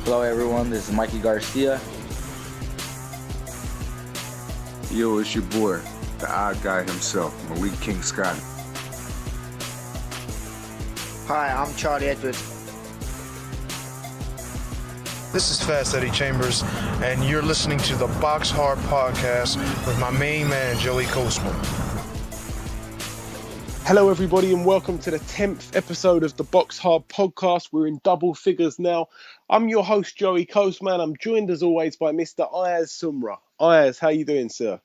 Hello everyone, this is Mikey Garcia. Yo, it's your boy, the odd guy himself, Malik King Scott. Hi, I'm Charlie Edwards. This is Fast Eddie Chambers, and you're listening to the BoxHard Podcast with my main man, Joey Coastman. Hello, everybody, and welcome to the 10th episode of the BoxHard Podcast. We're in double figures now. I'm your host, Joey Coastman. I'm joined, as always, by Mr. Ayaz Sumra. Ayaz, how you doing, sir?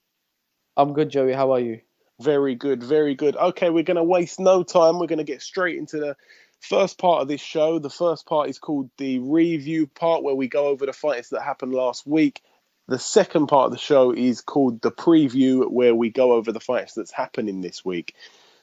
I'm good, Joey. How are you? Very good, very good. Okay, we're going to waste no time. We're going to get straight into the first part of this show. The first part is called the review part, where we go over the fights that happened last week. The second part of the show is called the preview, where we go over the fights that's happening this week.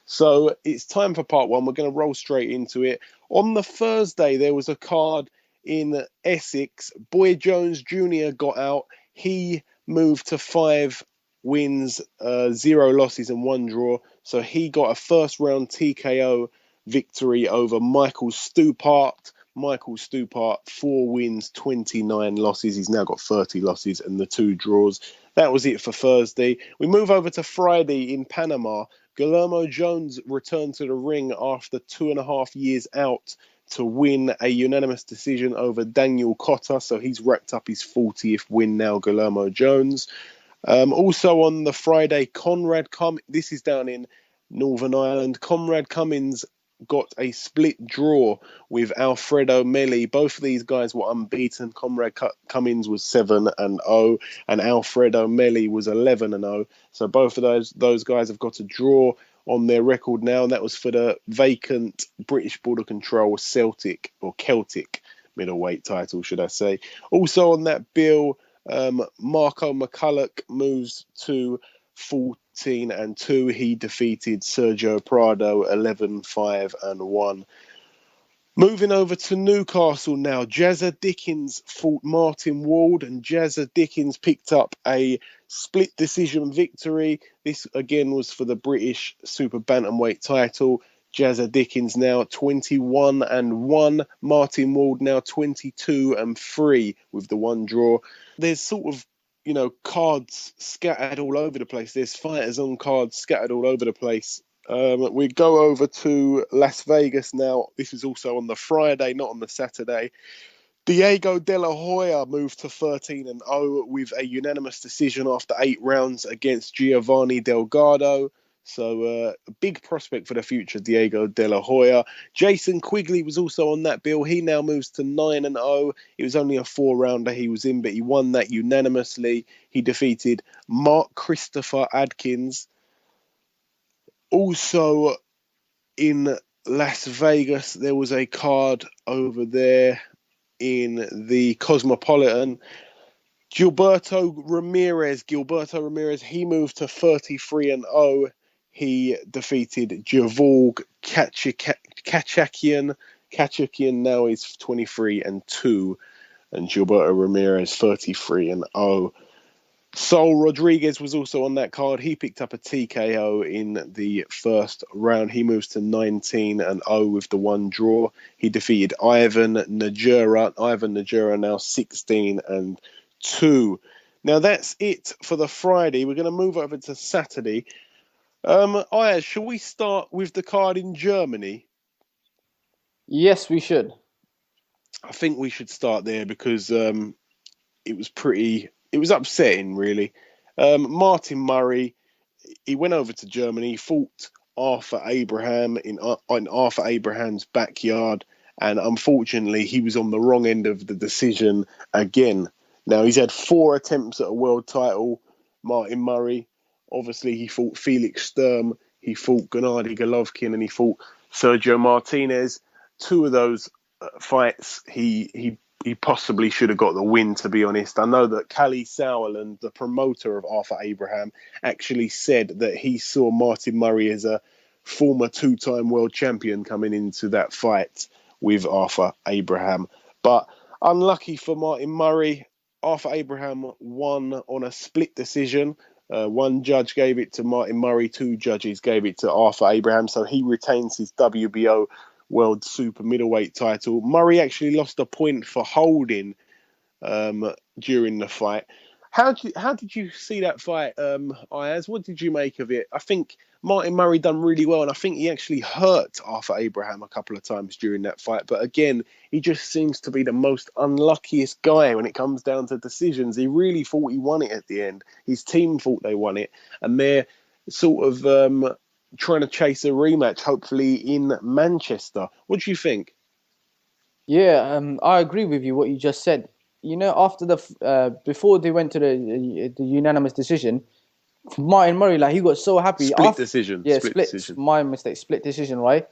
So it's time for part one. We're going to roll straight into it. On the Thursday, there was a card in Essex. Boy Jones Jr. got out. He moved to 5 wins, 0 losses and 1 draw. So he got a first round TKO victory over Michael Stupart. Michael Stupart, 4 wins, 29 losses. He's now got 30 losses and the 2 draws. That was it for Thursday. We move over to Friday in Panama. Guillermo Jones returned to the ring after 2.5 years out to win a unanimous decision over Daniel Cotta. So he's racked up his 40th win now, Guillermo Jones. Also on the Friday, this is down in Northern Ireland. Conrad Cummins got a split draw with Alfredo Melli. Both of these guys were unbeaten. Conrad Cummins was 7-0 and Alfredo Melli was 11-0. So both of those guys have got a draw on their record now, and that was for the vacant British Border Control Celtic middleweight title, should I say. Also on that bill, Marco McCulloch moves to 14-2. He defeated Sergio Prado 11-5-1. Moving over to Newcastle now, Jazza Dickens fought Martin Ward, and Jazza Dickens picked up a split decision victory. This again was for the British Super Bantamweight title. Jazza Dickens now 21-1. Martin Ward now 22-3 with the 1 draw. There's sort of, cards scattered all over the place. There's fighters on cards scattered all over the place. We go over to Las Vegas now. This is also on the Friday, not on the Saturday. Diego De La Hoya moved to 13-0 with a unanimous decision after 8 rounds against Giovanni Delgado. So a big prospect for the future, Diego De La Hoya. Jason Quigley was also on that bill. He now moves to 9-0. It was only a 4-rounder he was in, but he won that unanimously. He defeated Mark Christopher Adkins. Also in Las Vegas, there was a card over there in the Cosmopolitan. Gilberto Ramirez, he moved to 33-0. He defeated Javorg Kachakian. Kachakian now is 23-2, and Gilberto Ramirez 33-0. Saul Rodriguez was also on that card. He picked up a TKO in the first round. He moves to 19-0 with the 1 draw. He defeated Ivan Najera. Ivan Najera now 16-2. Now that's it for the Friday. We're going to move over to Saturday. Ayaz, shall we start with the card in Germany? Yes, we should. I think we should start there because it was upsetting, really. Martin Murray, he went over to Germany, fought Arthur Abraham in Arthur Abraham's backyard, and unfortunately he was on the wrong end of the decision again. Now, he's had 4 attempts at a world title, Martin Murray. Obviously, he fought Felix Sturm, he fought Gennady Golovkin, and he fought Sergio Martinez. 2 of those fights, he possibly should have got the win, to be honest. I know that Kalle Sauerland, the promoter of Arthur Abraham, actually said that he saw Martin Murray as a former 2-time world champion coming into that fight with Arthur Abraham. But unlucky for Martin Murray, Arthur Abraham won on a split decision. 1 judge gave it to Martin Murray, 2 judges gave it to Arthur Abraham, so he retains his WBO World Super Middleweight title. Murray actually lost a point for holding during the fight. How did you see that fight, Ayaz? What did you make of it? I think Martin Murray done really well, and I think he actually hurt Arthur Abraham a couple of times during that fight. But again, he just seems to be the most unluckiest guy when it comes down to decisions. He really thought he won it at the end. His team thought they won it, and they're sort of trying to chase a rematch, hopefully in Manchester. What do you think? Yeah, I agree with you what you just said. After before they went to the unanimous decision, Martin Murray, like, he got so happy. Split decision. Yeah, split split. decision. My mistake. Split decision, right?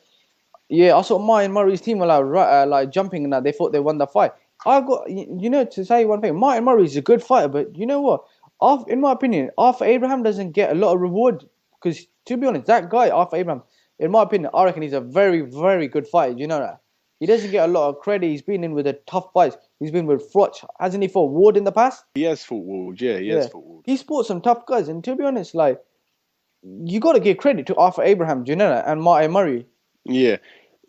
Yeah, I saw Martin Murray's team were like jumping and that they thought they won the fight. I got to say one thing. Martin Murray is a good fighter, but you know what? In my opinion, Arthur Abraham doesn't get a lot of reward because, to be honest, that guy Arthur Abraham, in my opinion, I reckon he's a very, very good fighter. You know that? He doesn't get a lot of credit. He's been in with the tough fights. He's been with Froch. Hasn't he fought Ward in the past? He has fought Ward, yeah, he has fought Ward. He's fought some tough guys. And to be honest, like, you got to give credit to Arthur Abraham, do you know that? And Martin Murray. Yeah,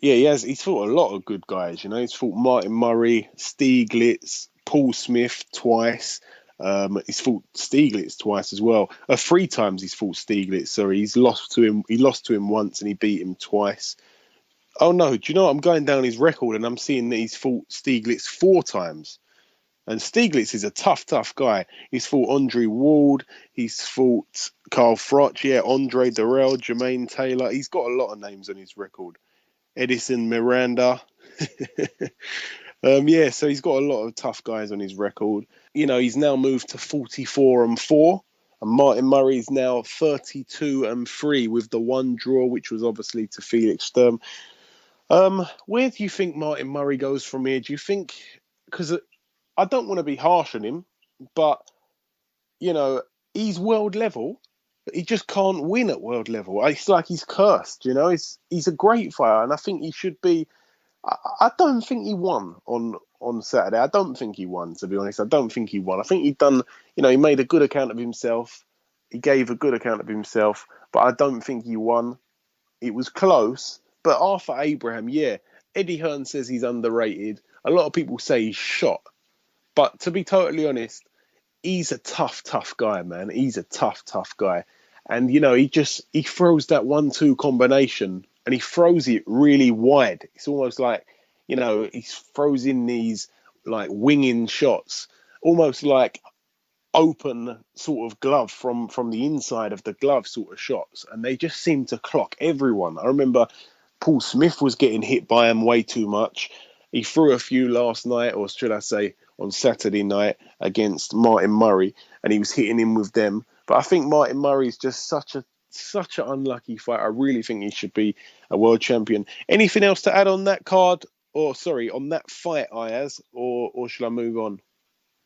he has. He's fought a lot of good guys, He's fought Martin Murray, Stieglitz, Paul Smith twice. He's fought Stieglitz twice as well. 3 times he's fought Stieglitz, sorry. He lost to him once and he beat him twice. Oh no, do you know what? I'm going down his record and I'm seeing that he's fought Stieglitz 4 times. And Stieglitz is a tough guy. He's fought Andre Ward, he's fought Carl Froch, Andre Durrell, Jermaine Taylor. He's got a lot of names on his record. Edison Miranda. So he's got a lot of tough guys on his record. He's now moved to 44-4. And Martin Murray's now 32-3 with the 1 draw, which was obviously to Felix Sturm. Where do you think Martin Murray goes from here? Do you think, because I don't want to be harsh on him, but, he's world level, but he just can't win at world level. It's like he's cursed, He's a great fighter, and I think he should be. I don't think he won on Saturday. I don't think he won, to be honest. I don't think he won. I think he made a good account of himself. He gave a good account of himself, but I don't think he won. It was close. But Arthur Abraham, Eddie Hearn says he's underrated. A lot of people say he's shot. But to be totally honest, he's a tough guy, man. He's a tough guy. And, he throws that 1-2 combination and he throws it really wide. It's almost like, he throws in these like winging shots, almost like open sort of glove from the inside of the glove sort of shots. And they just seem to clock everyone. I remember Paul Smith was getting hit by him way too much. He threw a few last night, or should I say on Saturday night, against Martin Murray, and he was hitting him with them. But I think Martin Murray is just such an unlucky fighter. I really think he should be a world champion. Anything else to add on that card, on that fight, Ayaz, or should I move on?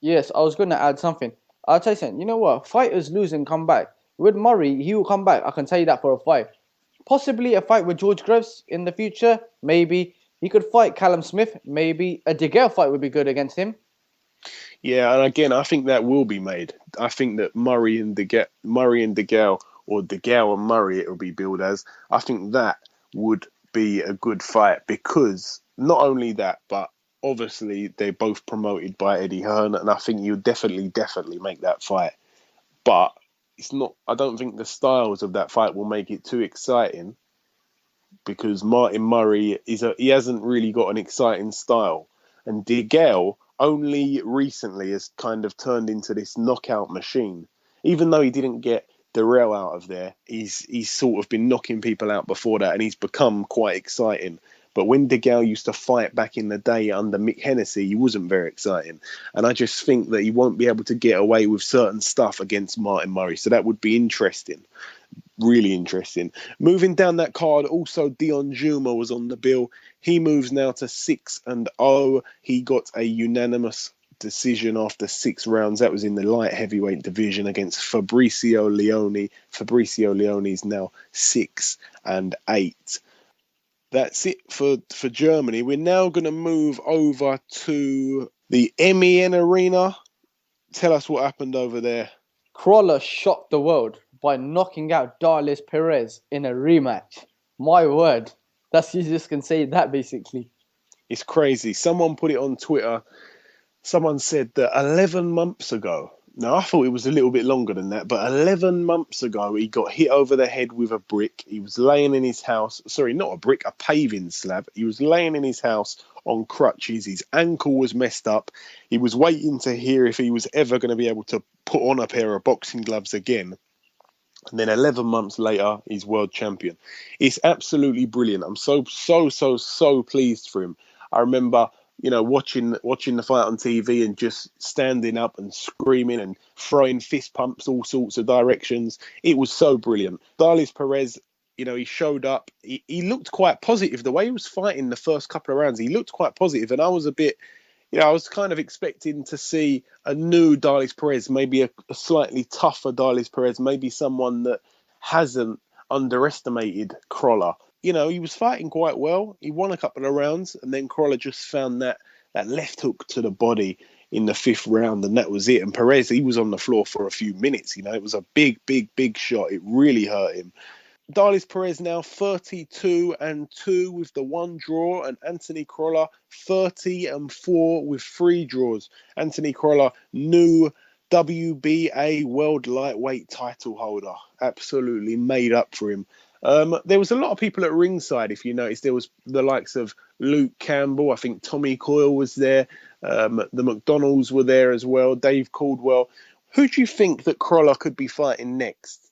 Yes, I was going to add something. I'll tell you something. You know what? Fighters lose and come back. With Murray, he will come back. I can tell you that for a fight. Possibly a fight with George Groves in the future. Maybe. He could fight Callum Smith. Maybe. A De Gale fight would be good against him. Yeah, and again, I think that will be made. I think that Murray and De Gale, or De Gale and Murray, it will be billed as. I think that would be a good fight because not only that, but obviously they're both promoted by Eddie Hearn, and I think you definitely make that fight. But it's not. I don't think the styles of that fight will make it too exciting because Martin Murray he hasn't really got an exciting style, and De Gale only recently has kind of turned into this knockout machine. Even though he didn't get Durrell out of there, he's sort of been knocking people out before that, and he's become quite exciting. But when De Gale used to fight back in the day under Mick Hennessy, he wasn't very exciting. And I just think that he won't be able to get away with certain stuff against Martin Murray. So that would be interesting. Really interesting. Moving down that card, also Dion Juma was on the bill. He moves now to 6-0. He got a unanimous decision after 6 rounds. That was in the light heavyweight division against Fabricio Leone. Fabricio Leone is now 6-8. That's it for Germany. We're now going to move over to the MEN arena. Tell us what happened over there. Crawler shocked the world by knocking out Darlis Perez in a rematch. My word. You just can say that basically. It's crazy. Someone put it on Twitter someone said that 11 months ago, now I thought it was a little bit longer than that, but 11 months ago, he got hit over the head with a brick. He was laying in his house, sorry, not a brick, a paving slab. He was laying in his house on crutches. His ankle was messed up. He was waiting to hear if he was ever going to be able to put on a pair of boxing gloves again. And then 11 months later, he's world champion. It's absolutely brilliant. I'm so pleased for him. I remember, watching the fight on TV and just standing up and screaming and throwing fist pumps all sorts of directions. It was so brilliant. Darlis Perez, he showed up. He looked quite positive. The way he was fighting the first couple of rounds, he looked quite positive. And I was a bit... I was kind of expecting to see a new Darlis Perez, maybe a slightly tougher Darlis Perez, maybe someone that hasn't underestimated Crolla. He was fighting quite well. He won a couple of rounds, and then Crolla just found that left hook to the body in the fifth round, and that was it. And Perez, he was on the floor for a few minutes. It was a big shot. It really hurt him. Darlis Perez now 32-2 with the one draw, and Anthony Crolla 30-4 with 3 draws. Anthony Crolla, new WBA World Lightweight title holder, absolutely made up for him. There was a lot of people at ringside, if you noticed. There was the likes of Luke Campbell, I think Tommy Coyle was there, the McDonalds were there as well, Dave Caldwell. Who do you think that Crolla could be fighting next?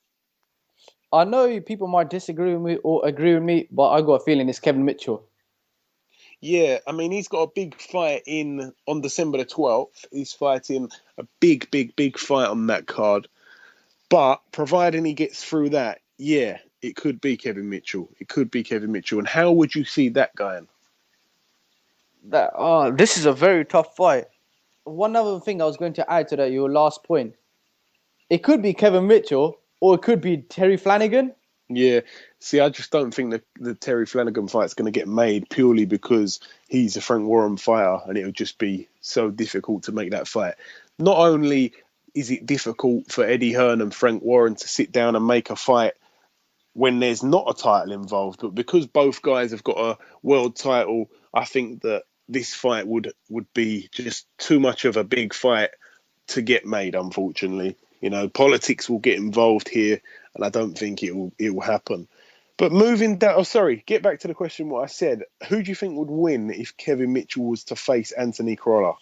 I know people might disagree with me or agree with me, but I got a feeling it's Kevin Mitchell. Yeah, I mean, he's got a big fight on December the 12th. He's fighting a big fight on that card. But providing he gets through that, yeah, it could be Kevin Mitchell. It could be Kevin Mitchell. And how would you see that going? This is a very tough fight. One other thing I was going to add to that, your last point. It could be Kevin Mitchell, or it could be Terry Flanagan. Yeah. See, I just don't think the Terry Flanagan fight's going to get made purely because he's a Frank Warren fighter, and it would just be so difficult to make that fight. Not only is it difficult for Eddie Hearn and Frank Warren to sit down and make a fight when there's not a title involved, but because both guys have got a world title, I think that this fight would be just too much of a big fight to get made, unfortunately. Politics will get involved here, and I don't think it will happen. But moving down, get back to the question what I said. Who do you think would win if Kevin Mitchell was to face Anthony Crolla?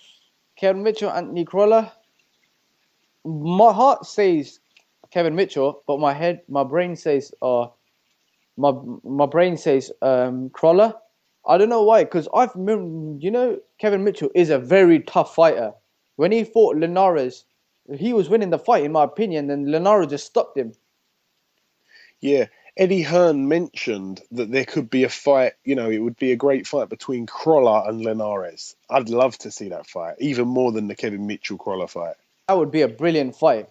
Kevin Mitchell, Anthony Crolla. My heart says Kevin Mitchell, but my brain says Crolla. I don't know why, because Kevin Mitchell is a very tough fighter. When he fought Linares, he was winning the fight, in my opinion, and Linares just stopped him. Yeah, Eddie Hearn mentioned that there could be a fight, it would be a great fight between Crolla and Linares. I'd love to see that fight, even more than the Kevin Mitchell-Crolla fight. That would be a brilliant fight.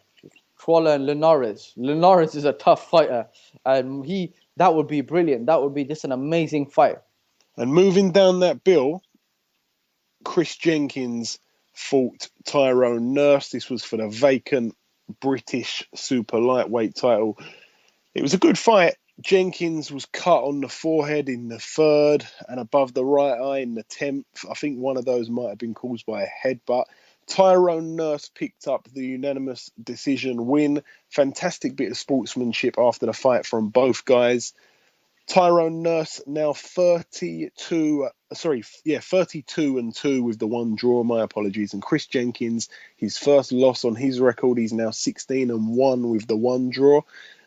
Crolla and Linares. Linares is a tough fighter, and that would be brilliant. That would be just an amazing fight. And moving down that bill, Chris Jenkins fought Tyrone Nurse. This was for the vacant British super lightweight title. It was a good fight. Jenkins was cut on the forehead in the 3rd and above the right eye in the 10th. I think one of those might have been caused by a headbutt. Tyrone Nurse picked up the unanimous decision win. Fantastic bit of sportsmanship after the fight from both guys. Tyrone Nurse now 32-2 with the one draw. My apologies. And Chris Jenkins, his first loss on his record. He's now 16-1 with the one draw.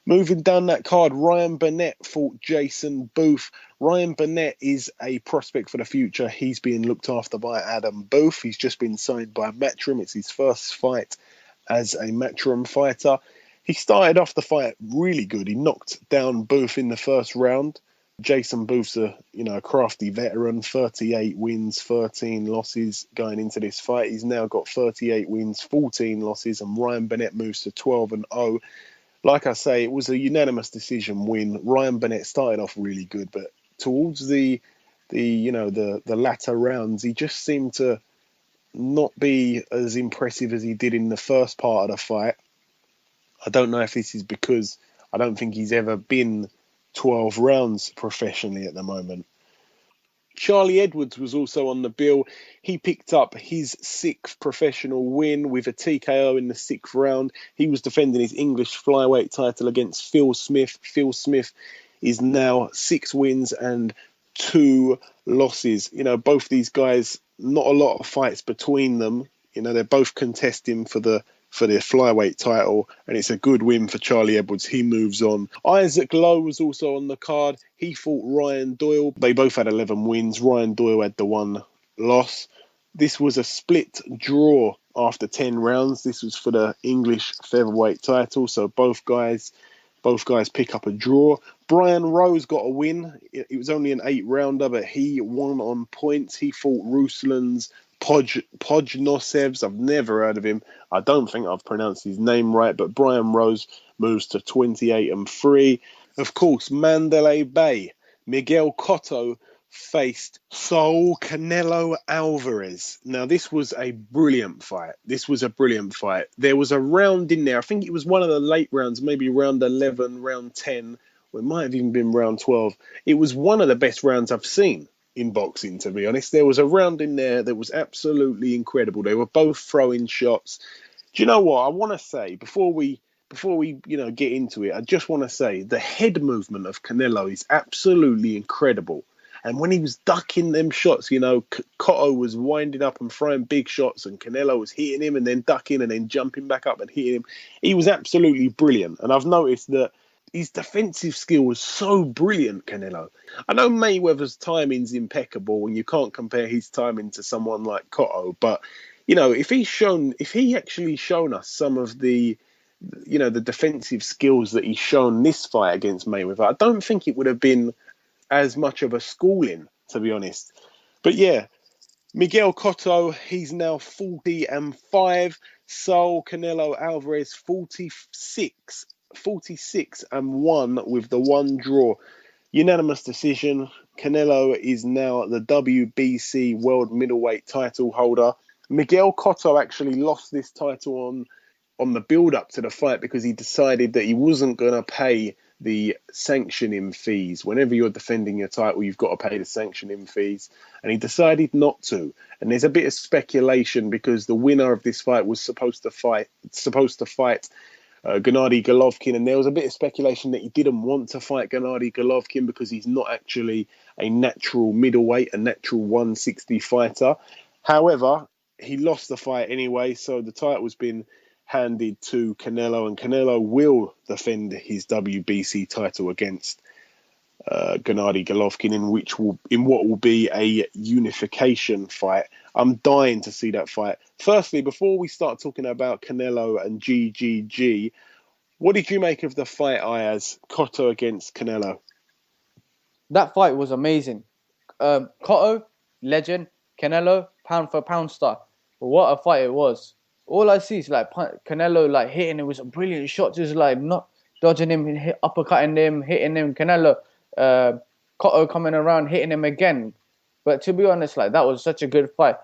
Moving down that card, Ryan Burnett fought Jason Booth. Ryan Burnett is a prospect for the future. He's being looked after by Adam Booth. He's just been signed by Matchroom. It's his first fight as a Matchroom fighter. He started off the fight really good. He knocked down Booth in the first round. Jason Booth's a crafty veteran, 38 wins, 13 losses going into this fight. He's now got 38 wins, 14 losses, and Ryan Burnett moves to 12-0. Like I say, it was a unanimous decision win. Ryan Burnett started off really good, but towards the latter rounds, he just seemed to not be as impressive as he did in the first part of the fight. I don't know if this is because I don't think he's ever been 12 rounds professionally at the moment. Charlie Edwards was also on the bill. He picked up his 6th professional win with a TKO in the 6th round. He was defending his English flyweight title against Phil Smith. Phil Smith is now 6 wins and 2 losses. You know, both these guys, not a lot of fights between them. You know, they're both contesting for their flyweight title, and it's a good win for Charlie Edwards. He moves on. Isaac Lowe was also on the card. He fought Ryan Doyle. They both had 11 wins. Ryan Doyle had the 1 loss. This was a split draw after 10 rounds. This was for the English featherweight title, so both guys pick up a draw. Brian Rose got a win. It was only an 8-rounder, but he won on points. He fought Ruslan's Podnosevs. I've never heard of him. I don't think I've pronounced his name right, but Brian Rose moves to 28-3. Of course, Mandalay Bay. Miguel Cotto faced Saul Canelo Alvarez. Now, this was a brilliant fight. There was a round in there. I think it was one of the late rounds, maybe round 11, round 10, or it might have even been round 12. It was one of the best rounds I've seen in boxing, to be honest. There was a round in there that was absolutely incredible. They were both throwing shots. Do you know what I want to say before we get into it? I just want to say the head movement of Canelo is absolutely incredible. And when he was ducking them shots, you know, Cotto was winding up and throwing big shots, and Canelo was hitting him and then ducking and then jumping back up and hitting him. He was absolutely brilliant. And I've noticed that his defensive skill was so brilliant, Canelo. I know Mayweather's timing's impeccable and you can't compare his timing to someone like Cotto, but, you know, if he actually shown us some of the, you know, the defensive skills that he's shown this fight against Mayweather, I don't think it would have been as much of a schooling, to be honest. But yeah, Miguel Cotto, he's now 40-5. Saul Canelo Alvarez, 46-1 with the 1 draw. Unanimous decision. Canelo is now the WBC World Middleweight title holder. Miguel Cotto actually lost this title on the build-up to the fight because he decided that he wasn't going to pay the sanctioning fees. Whenever you're defending your title, you've got to pay the sanctioning fees, and he decided not to. And there's a bit of speculation because the winner of this fight was supposed to fight Gennady Golovkin, and there was a bit of speculation that he didn't want to fight Gennady Golovkin because he's not actually a natural middleweight, a natural 160 fighter. However, he lost the fight anyway, so the title has been handed to Canelo, and Canelo will defend his WBC title against Gennady Golovkin in what will be a unification fight. I'm dying to see that fight. Firstly, before we start talking about Canelo and GGG, what did you make of the fight, Ayaz? Cotto against Canelo? That fight was amazing. Cotto, legend. Canelo, pound for pound star. What a fight it was. All I see is like Canelo like hitting him with some brilliant shots, just like not dodging him, uppercutting him, hitting him. Canelo, Cotto coming around, hitting him again. But to be honest, like that was such a good fight.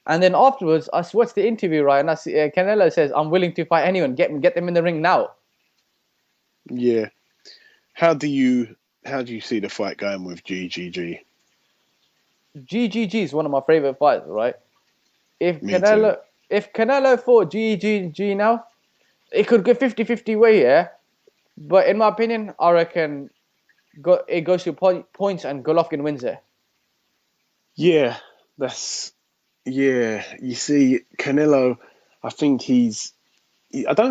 And then afterwards, I watched the interview, right, and I see Canelo says, "I'm willing to fight anyone. Get them in the ring now." Yeah. How do you see the fight going with GGG? GGG is one of my favorite fights, right? If Canelo fought GGG now, it could go 50-50 way, yeah. But in my opinion, I reckon it goes to points and Golovkin wins it. Yeah, you see, Canelo, I don't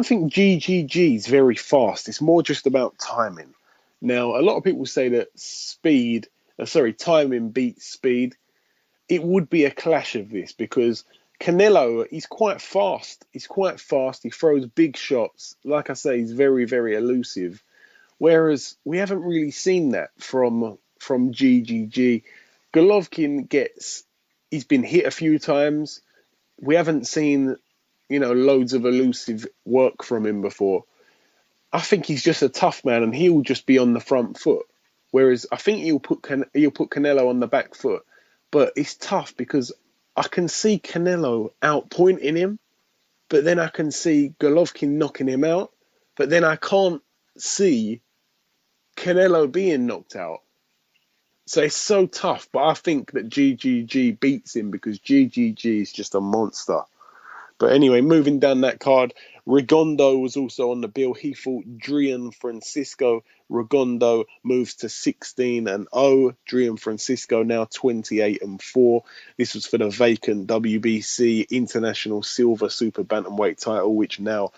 think GGG is very fast. It's more just about timing. Now, a lot of people say that timing beats speed. It would be a clash of this because Canelo, he's quite fast. He throws big shots. Like I say, he's very, very elusive. Whereas we haven't really seen that from GGG. Golovkin he's been hit a few times. We haven't seen, loads of elusive work from him before. I think he's just a tough man and he'll just be on the front foot. Whereas I think he'll put Canelo on the back foot. But it's tough because I can see Canelo outpointing him, but then I can see Golovkin knocking him out, but then I can't see Canelo being knocked out. So it's so tough, but I think that GGG beats him because GGG is just a monster. But anyway, moving down that card, Rigondo was also on the bill. He fought Drian Francisco. Rigondo moves to 16-0. Drian Francisco now 28-4. This was for the vacant WBC International Silver Super Bantamweight title, which now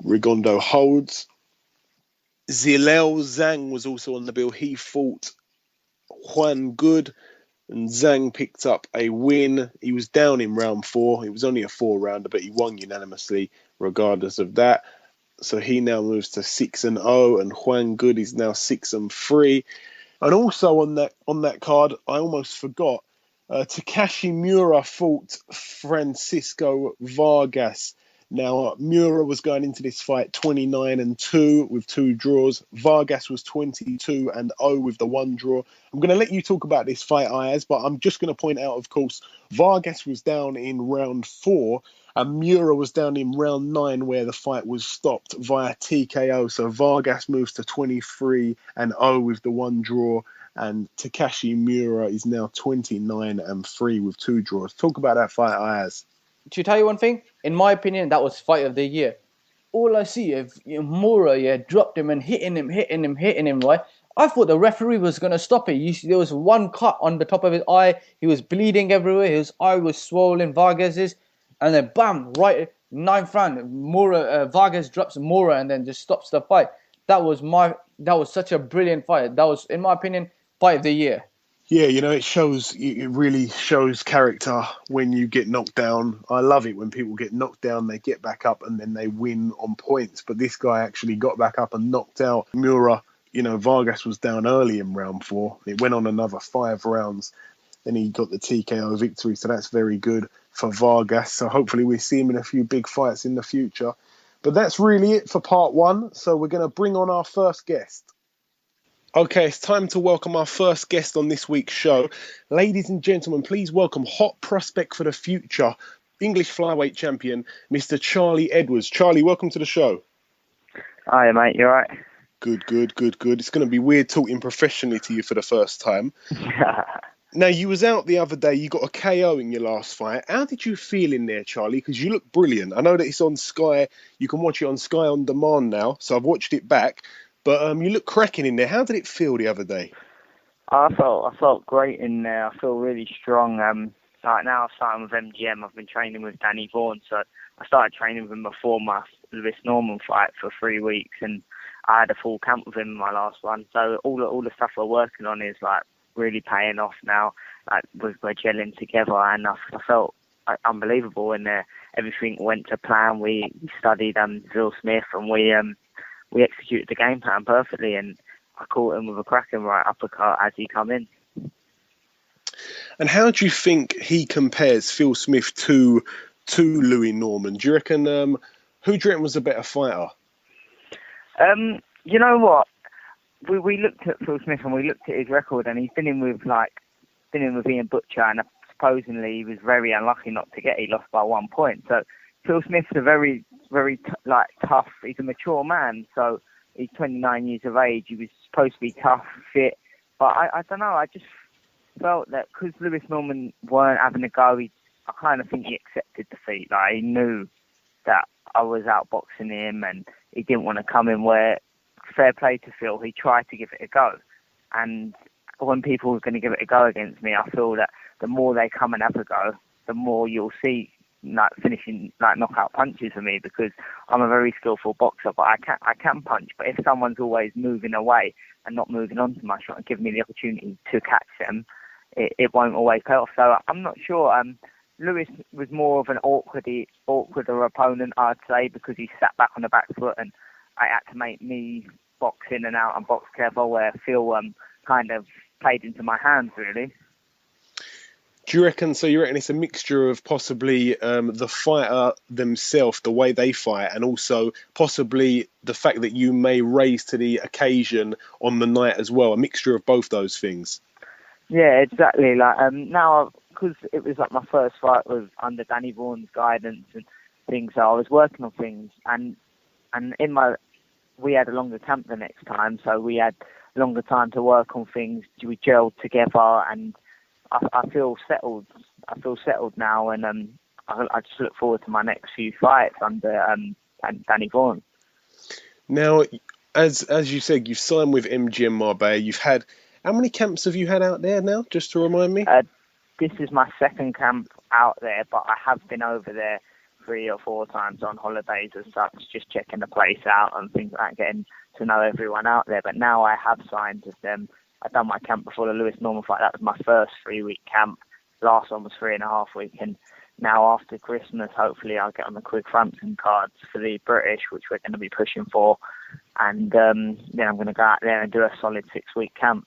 Rigondo holds. Zilal Zhang was also on the bill. He fought Juan Good, and Zhang picked up a win. He was down in round 4. It was only a 4-rounder, but he won unanimously regardless of that. So he now moves to 6-0, and Juan Good is now 6-3. And also on that card, I almost forgot, Takashi Miura fought Francisco Vargas. Now, Miura was going into this fight 29-2 with 2 draws. Vargas was 22-0 with the 1 draw. I'm going to let you talk about this fight, Ayaz, but I'm just going to point out, of course, Vargas was down in round 4 and Miura was down in round 9 where the fight was stopped via TKO. So Vargas moves to 23-0 with the 1 draw, and Takashi Miura is now 29-3 with 2 draws. Talk about that fight, Ayaz. To tell you one thing, in my opinion, that was fight of the year. All I see is Mura, dropped him and hitting him, right? I thought the referee was going to stop it. There was one cut on the top of his eye. He was bleeding everywhere. His eye was swollen, Vargas's. And then, bam, right, 9th round, Vargas drops Mura and then just stops the fight. That was such a brilliant fight. That was, in my opinion, fight of the year. Yeah, it really shows character when you get knocked down. I love it when people get knocked down, they get back up and then they win on points. But this guy actually got back up and knocked out Miura. Vargas was down early in round 4. It went on another 5 rounds. Then he got the TKO victory. So that's very good for Vargas. So hopefully we see him in a few big fights in the future. But that's really it for part 1. So we're going to bring on our first guest. Okay, it's time to welcome our first guest on this week's show. Ladies and gentlemen, please welcome hot prospect for the future, English Flyweight Champion, Mr. Charlie Edwards. Charlie, welcome to the show. Hi, mate. You all right? Good. It's going to be weird talking professionally to you for the first time. Now, you was out the other day. You got a KO in your last fight. How did you feel in there, Charlie? Because you look brilliant. I know that it's on Sky. You can watch it on Sky On Demand now, so I've watched it back. But you look cracking in there. How did it feel the other day? I felt great in there. I feel really strong. Like now I'm starting with MGM. I've been training with Danny Vaughan, so I started training with him before my Lewis Norman fight for 3 weeks, and I had a full camp with him in my last one. So all the stuff we're working on is like really paying off now. Like we're gelling together, and I felt unbelievable in there. Everything went to plan. We studied Will Smith, and we executed the game plan perfectly, and I caught him with a cracking right uppercut as he come in. And how do you think he compares, Phil Smith, to Louis Norman? Do you reckon who do you reckon was a better fighter? You know what? We looked at Phil Smith and we looked at his record, and he's been in with Ian Butcher, and supposedly he was very unlucky not to get. He lost by 1 point. So Phil Smith's a very tough. He's a mature man, so he's 29 years of age. He was supposed to be tough, fit, but I don't know. I just felt that because Lewis Norman weren't having a go, I kind of think he accepted defeat. Like he knew that I was outboxing him, and he didn't want to come in. Where fair play to Phil, he tried to give it a go, and when people were going to give it a go against me, I feel that the more they come and have a go, the more you'll see finishing knockout punches for me, because I'm a very skillful boxer, but I can punch. But if someone's always moving away and not moving on to my shot and giving me the opportunity to catch them, it won't always pay off. So I'm not sure. Lewis was more of an awkwarder opponent, I'd say, because he sat back on the back foot, and I had to make me box in and out and box careful, where Phil kind of played into my hands, really. Do you reckon it's a mixture of possibly the fighter themselves, the way they fight, and also possibly the fact that you may raise to the occasion on the night as well, a mixture of both those things? Yeah, exactly. Now, because it was like my first fight was under Danny Vaughan's guidance and things, so I was working on things, and we had a longer camp the next time, so we had longer time to work on things. We gelled together, and I feel settled. I feel settled now, and I just look forward to my next few fights under Danny Vaughan. Now, as you said, you've signed with MGM Marbella. You've had, how many camps have you had out there now? Just to remind me. This is my second camp out there, but I have been over there 3 or 4 times on holidays as such, just checking the place out and things like that, getting to know everyone out there. But now I have signed with them. I've done my camp before the Lewis Norman fight. That was my first 3-week camp. Last one was 3.5 weeks. And now after Christmas, hopefully I'll get on the quick Frampton cards for the British, which we're going to be pushing for. And then I'm going to go out there and do a solid 6-week camp.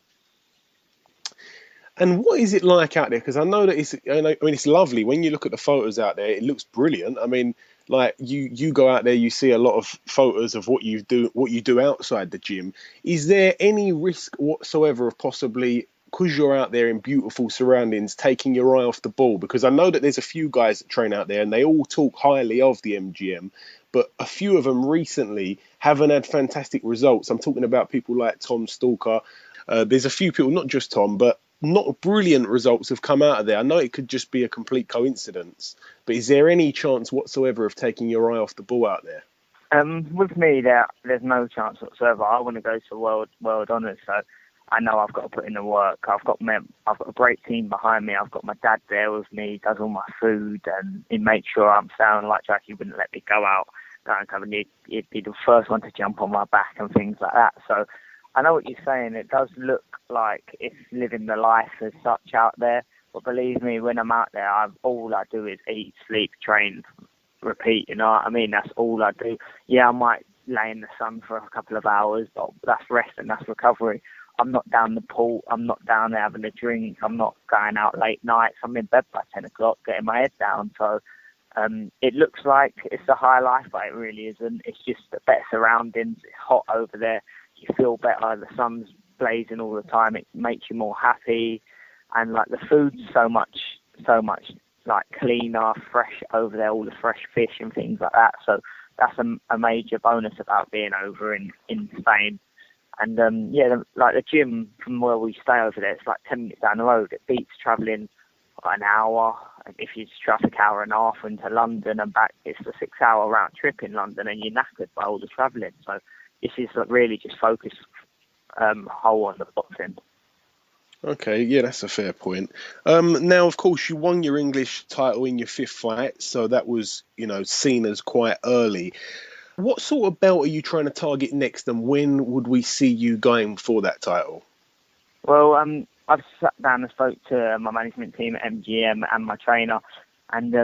And what is it like out there? Because I know that it's lovely. When you look at the photos out there, it looks brilliant. I mean, like you go out there, you see a lot of photos of what you do outside the gym. Is there any risk whatsoever of possibly, because you're out there in beautiful surroundings, taking your eye off the ball? Because I know that there's a few guys that train out there and they all talk highly of the MGM, but a few of them recently haven't had fantastic results. I'm talking about people like Tom Stalker. There's a few people, not just Tom, but not brilliant results have come out of there. I know it could just be a complete coincidence, but is there any chance whatsoever of taking your eye off the ball out there? With me, there's no chance whatsoever. I want to go to world honours, so I know I've got to put in the work. I've got a great team behind me. I've got my dad there with me. He does all my food, and he makes sure I'm sound. Like Jack, he wouldn't let me go out, go and cover. He'd be the first one to jump on my back and things like that. So I know what you're saying. It does look like it's living the life as such out there. But believe me, when I'm out there, all I do is eat, sleep, train, repeat. You know what I mean? That's all I do. Yeah, I might lay in the sun for a couple of hours, but that's rest and that's recovery. I'm not down the pool. I'm not down there having a drink. I'm not going out late nights. I'm in bed by 10 o'clock, getting my head down. So it looks like it's a high life, but it really isn't. It's just the better surroundings. It's hot over there. You feel better. The sun's blazing all the time. It makes you more happy, and like the food's so much like cleaner, fresh over there. All the fresh fish and things like that. So that's a major bonus about being over in Spain. And like the gym from where we stay over there, it's like 10 minutes down the road. It beats travelling an hour. If you traffic hour and a half into London and back, it's a 6-hour round trip in London, and you're knackered by all the travelling. So this is really just focused whole on the boxing. Okay, yeah, that's a fair point. Now, of course, you won your English title in your 5th fight, so that was, seen as quite early. What sort of belt are you trying to target next, and when would we see you going for that title? Well, I've sat down and spoke to my management team at MGM and my trainer, and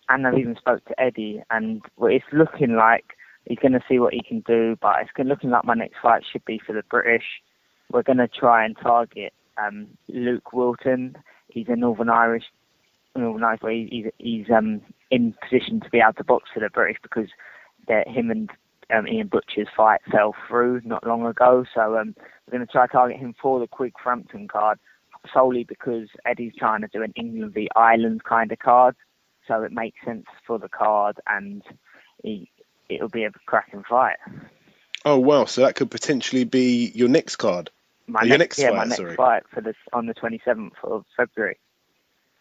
I've even spoke to Eddie, and it's looking like he's going to see what he can do, but it's looking like my next fight should be for the British. We're going to try and target Luke Wilton. He's a Northern Irish boy. He's in position to be able to box for the British because him and Ian Butcher's fight fell through not long ago. So we're going to try to target him for the Quigg Frampton card, solely because Eddie's trying to do an England v Ireland kind of card. So it makes sense for the card, and it'll be a cracking fight. Oh, wow. So that could potentially be your next card? My next fight on the 27th of February.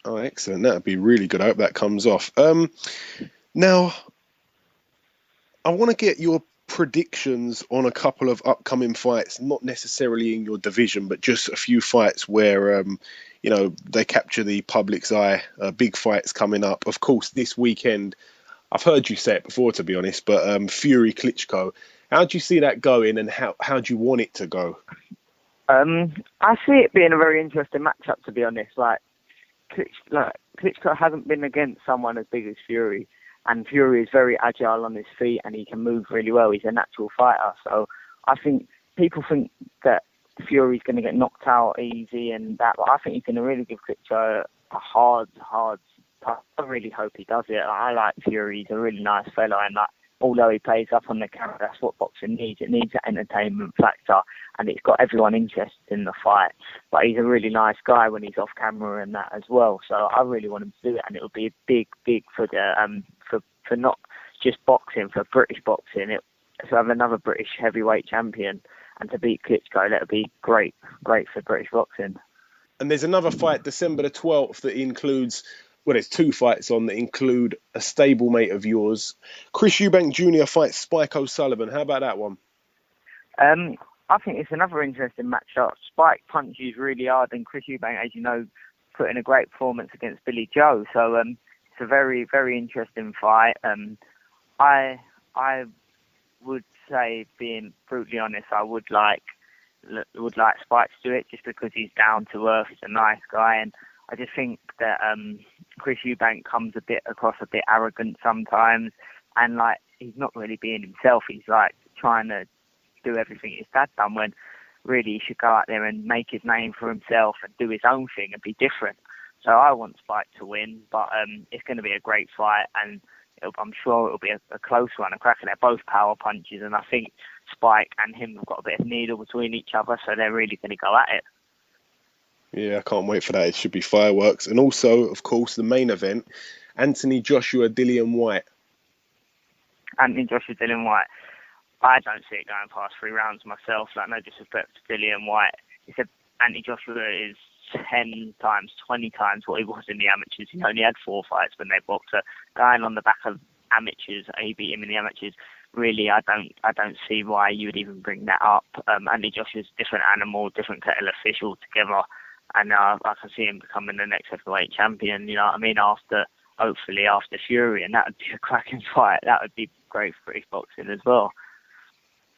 Oh, excellent. That would be really good. I hope that comes off. Now, I want to get your predictions on a couple of upcoming fights, not necessarily in your division, but just a few fights where, they capture the public's eye. Big fights coming up. Of course, this weekend, I've heard you say it before, to be honest, but Fury Klitschko. How do you see that going, and how do you want it to go? I see it being a very interesting matchup, to be honest. Klitschko hasn't been against someone as big as Fury, and Fury is very agile on his feet, and he can move really well. He's a natural fighter, so I think people think that Fury's going to get knocked out easy and that, but I think he's going to really give Klitschko a hard I really hope he does it. I like Fury. He's a really nice fellow, and although he plays up on the camera, that's what boxing needs. It needs an entertainment factor, and it's got everyone interested in the fight. But he's a really nice guy when he's off camera and that as well. So I really want him to do it, and it will be a big for the for not just boxing, for British boxing. To have another British heavyweight champion, and to beat Klitschko, that would be great for British boxing. And there's another fight, December the 12th, that includes, well, there's 2 fights on that include a stablemate of yours. Chris Eubank Jr. fights Spike O'Sullivan. How about that one? I think it's another interesting matchup. Spike punches really hard, and Chris Eubank, as you know, put in a great performance against Billy Joe. So it's a very, very interesting fight. I would say, being brutally honest, I would like Spike to do it just because he's down to earth, he's a nice guy, and I just think that Chris Eubank comes across a bit arrogant sometimes, and like he's not really being himself. He's like trying to do everything his dad done, when really he should go out there and make his name for himself and do his own thing and be different. So I want Spike to win, but it's going to be a great fight, and I'm sure it'll be a close one, a cracker. They're both power punches, and I think Spike and him have got a bit of needle between each other, so they're really going to go at it. Yeah, I can't wait for that. It should be fireworks. And also, of course, the main event, Anthony Joshua, Dillian Whyte. Anthony Joshua, Dillian Whyte. I don't see it going past 3 rounds myself. Like, no disrespect to Dillian Whyte. He said Anthony Joshua is 10 times, 20 times what he was in the amateurs. He only had 4 fights when they boxed. So going on the back of amateurs, he beat him in the amateurs. Really, I don't see why you would even bring that up. Anthony Joshua's a different animal, different kettle of fish altogether. And I can see him becoming the next heavyweight champion, you know what I mean, hopefully after Fury. And that would be a cracking fight. That would be great for British boxing as well.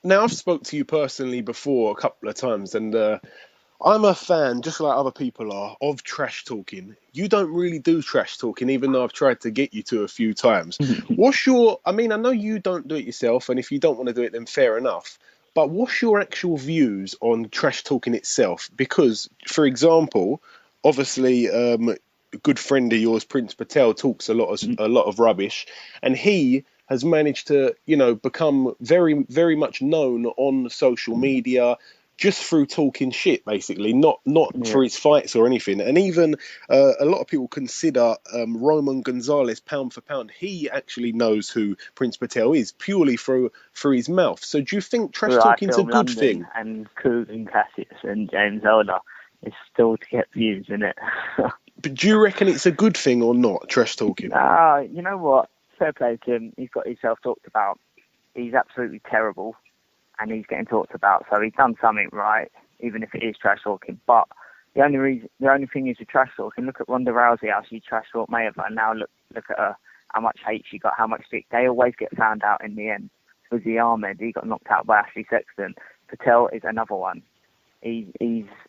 Now, I've spoke to you personally before a couple of times, and I'm a fan, just like other people are, of trash talking. You don't really do trash talking, even though I've tried to get you to a few times. I know you don't do it yourself, and if you don't want to do it, then fair enough. But what's your actual views on trash talking itself? Because, for example, obviously, a good friend of yours, Prince Patel, talks a lot of rubbish, and he has managed to, become very, very much known on social media just through talking shit, basically, not for his fights or anything. And even a lot of people consider Roman Gonzalez, pound for pound, he actually knows who Prince Patel is purely through his mouth. So do you think trash talking's a good thing? And Coog and Cassius and James Elder is still to get views, isn't it? But do you reckon it's a good thing or not, trash talking? You know what? Fair play to him. He's got himself talked about. He's absolutely terrible, and he's getting talked about. So he's done something right, even if it is trash talking. But the only thing is with trash talking. Look at Ronda Rousey, how she trash talked Mayweather, and now look at her, how much hate she got, how much stick. They always get found out in the end. Uzi Ahmed, he got knocked out by Ashley Sexton. Patel is another one. He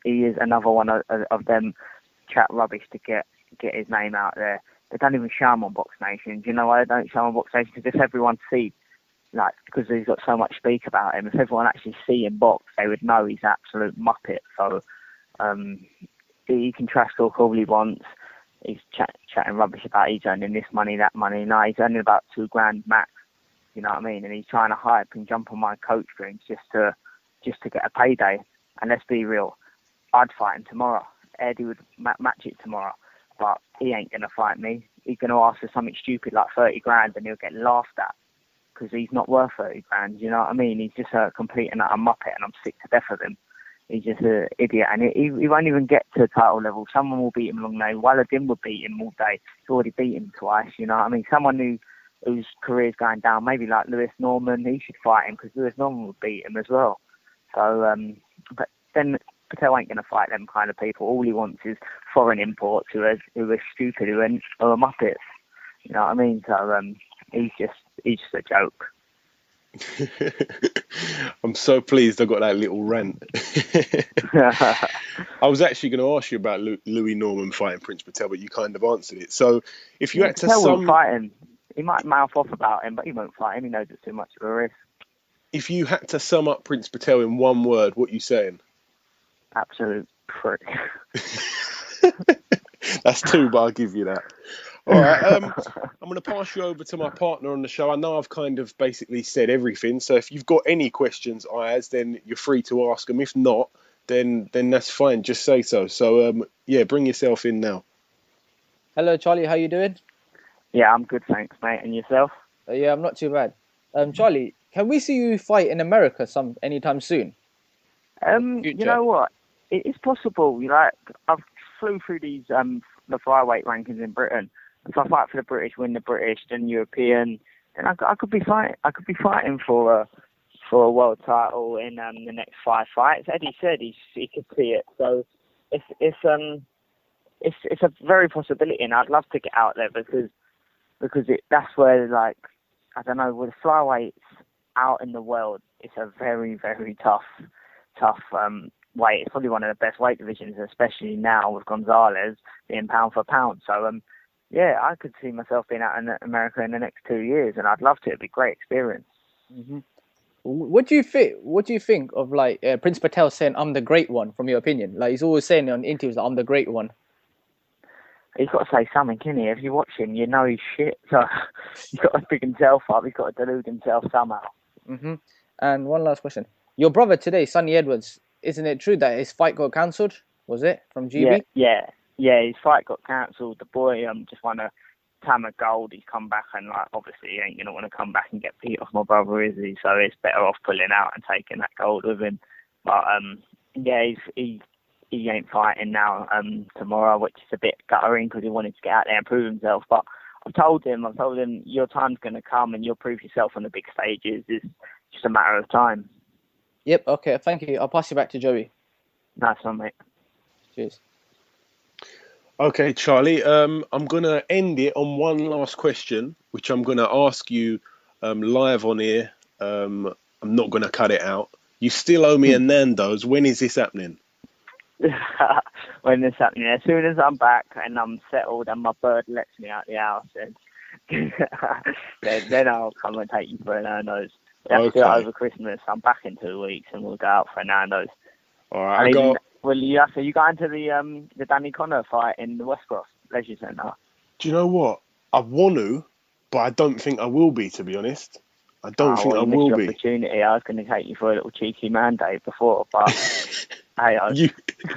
is another one of them chat rubbish to get his name out there. They don't even show him on Box Nation. Do you know why they don't show him on Box Nation? Because if everyone sees, because he's got so much speak about him, if everyone actually see him box, they would know he's an absolute muppet. So he can trash talk all he wants. He's chatting rubbish about he's earning this money, that money. No, he's earning about $2,000 max. You know what I mean? And he's trying to hype and jump on my coach strings just to get a payday. And let's be real, I'd fight him tomorrow. Eddie would match it tomorrow. But he ain't going to fight me. He's going to ask for something stupid like $30,000 and he'll get laughed at because he's not worth $30,000. You know what I mean? He's just a complete and utter muppet, and I'm sick to death of him. He's just an idiot, and he won't even get to title level. Someone will beat him along the way. Waladin will beat him all day. He's already beat him twice. You know what I mean? Someone whose career's going down, maybe like Lewis Norman, he should fight him because Lewis Norman would beat him as well. So, but then Patel ain't going to fight them kind of people. All he wants is foreign imports who are stupid, who are muppets. You know what I mean? So he's just a joke. I'm so pleased I got that little rant. I was actually going to ask you about Louis Norman fighting Prince Patel, but you kind of answered it. So if you had to won't fight him. He might mouth off about him, but he won't fight him. He knows it's too much of a risk. If you had to sum up Prince Patel in one word, what are you saying? Absolute prick. That's 2, but I'll give you that. All right, I'm going to pass you over to my partner on the show. I know I've kind of basically said everything, so if you've got any questions, Ayaz, then you're free to ask them. If not, then that's fine. Just say so. So, bring yourself in now. Hello, Charlie. How you doing? Yeah, I'm good, thanks, mate. And yourself? Yeah, I'm not too bad. Charlie, can we see you fight in America anytime soon? You know what? It's possible. I've flew through these the flyweight rankings in Britain. If I fight for the British, win the British, then European, then I could be fighting for a world title in the next 5 fights. Eddie said he could see it. So it's a very possibility, and I'd love to get out there because that's where, like, I don't know, with flyweights out in the world, it's a very, very tough weight. It's probably one of the best weight divisions, especially now with Gonzalez being pound for pound. So yeah, I could see myself being out in America in the next 2 years, and I'd love to. It'd be a great experience. Mm-hmm. What do you think? What do you think of, like, Prince Patel saying, "I'm the great one"? From your opinion, like, he's always saying on interviews, "I'm the great one." He's got to say something, can he? If you watch him, you know he's shit. So he's got to pick himself up. He's got to delude himself somehow. Mm-hmm. And one last question: your brother today, Sonny Edwards, isn't it true that his fight got cancelled? Was it from GB? Yeah. His fight got cancelled. The boy just won a tam of gold. He's come back, and, like, obviously he ain't gonna want to come back and get beat off my brother, is he? So it's better off pulling out and taking that gold with him. But yeah, he ain't fighting now tomorrow, which is a bit guttering because he wanted to get out there and prove himself. But I've told him your time's gonna come and you'll prove yourself on the big stages. It's just a matter of time. Yep. Okay. Thank you. I'll pass you back to Joey. Nice one, mate. Cheers. Okay, Charlie, I'm going to end it on one last question, which I'm going to ask you live on here. I'm not going to cut it out. You still owe me a Nando's. When is this happening? When this happening? As soon as I'm back and I'm settled and my bird lets me out the house, then I'll come and take you for a Nando's. That's still over Christmas. I'm back in 2 weeks and we'll go out for a Nando's. All right, Well, you going to the Danny Connor fight in the Westcross Leisure Centre? Do you know what? I want to, but I don't think I will be, to be honest. I don't think I will be. Opportunity. I was going to take you for a little cheeky mandate before, but hey,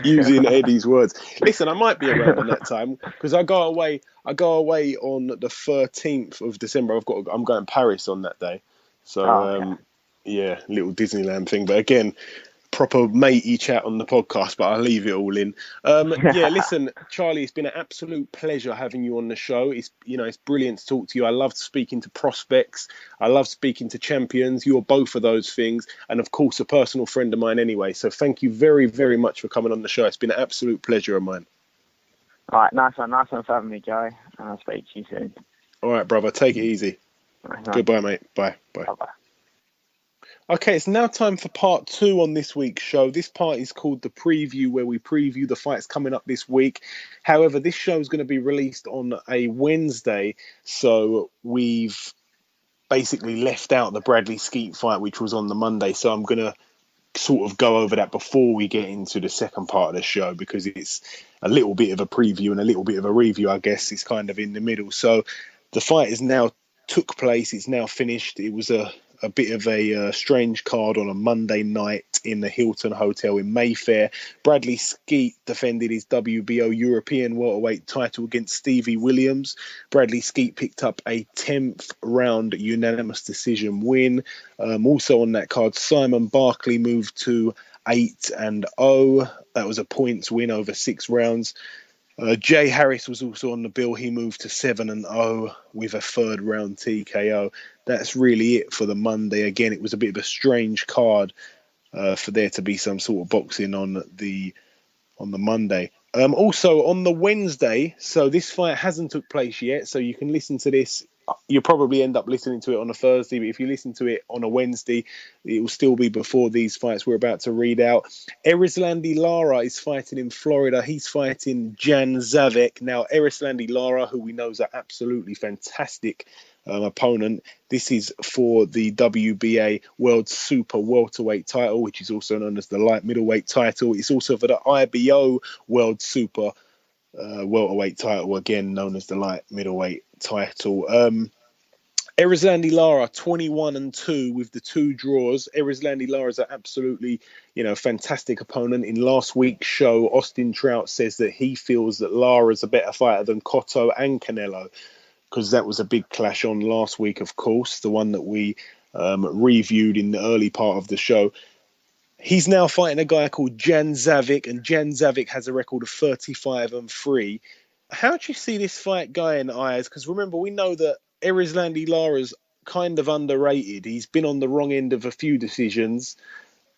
using Eddie's words. Listen, I might be around on that time because I go away on the 13th of December. I'm going to Paris on that day. So yeah, little Disneyland thing. But again, proper matey chat on the podcast, but I'll leave it all in. Yeah, listen, Charlie, it's been an absolute pleasure having you on the show. It's brilliant to talk to you. I love speaking to prospects. I love speaking to champions. You're both of those things, and of course, a personal friend of mine anyway. So thank you very, very much for coming on the show. It's been an absolute pleasure of mine. All right, nice one for having me, Joey. I'll speak to you soon. All right, brother, take it easy. Nice. Goodbye, mate. Bye. Bye-bye. Okay, it's now time for part 2 on this week's show. This part is called The Preview, where we preview the fights coming up this week. However, this show is going to be released on a Wednesday, so we've basically left out the Bradley Skeet fight, which was on the Monday. So I'm going to sort of go over that before we get into the second part of the show, because it's a little bit of a preview and a little bit of a review, I guess. It's kind of in the middle. So the fight is now took place. It's now finished. It was a bit of a strange card on a Monday night in the Hilton Hotel in Mayfair. Bradley Skeet defended his WBO European welterweight title against Stevie Williams. Bradley Skeet picked up a 10th round unanimous decision win. Also on that card, Simon Barkley moved to 8-0. That was a points win over 6 rounds. Jay Harris was also on the bill. He moved to 7-0 with a 3rd round TKO. That's really it for the Monday. Again, it was a bit of a strange card for there to be some sort of boxing on the Monday. Also on the Wednesday, so this fight hasn't took place yet, so you can listen to this. You'll probably end up listening to it on a Thursday, but if you listen to it on a Wednesday, it will still be before these fights we're about to read out. Erislandy Lara is fighting in Florida. He's fighting Jan Zavek. Now, Erislandy Lara, who we know is an absolutely fantastic opponent. This is for the WBA World Super Welterweight title, which is also known as the Light Middleweight title. It's also for the IBO World Super Welterweight title, again known as the Light Middleweight title. Erislandy Lara 21-2 with the 2 draws. Erislandy Lara is an absolutely, fantastic opponent. In last week's show, Austin Trout says that he feels that Lara is a better fighter than Cotto and Canelo, because that was a big clash on last week, of course, the one that we reviewed in the early part of the show. He's now fighting a guy called Jan Zavik, and Jan Zavik has a record of 35-3. How do you see this fight going, Ayaz? Because remember, we know that Erislandy Lara's kind of underrated. He's been on the wrong end of a few decisions.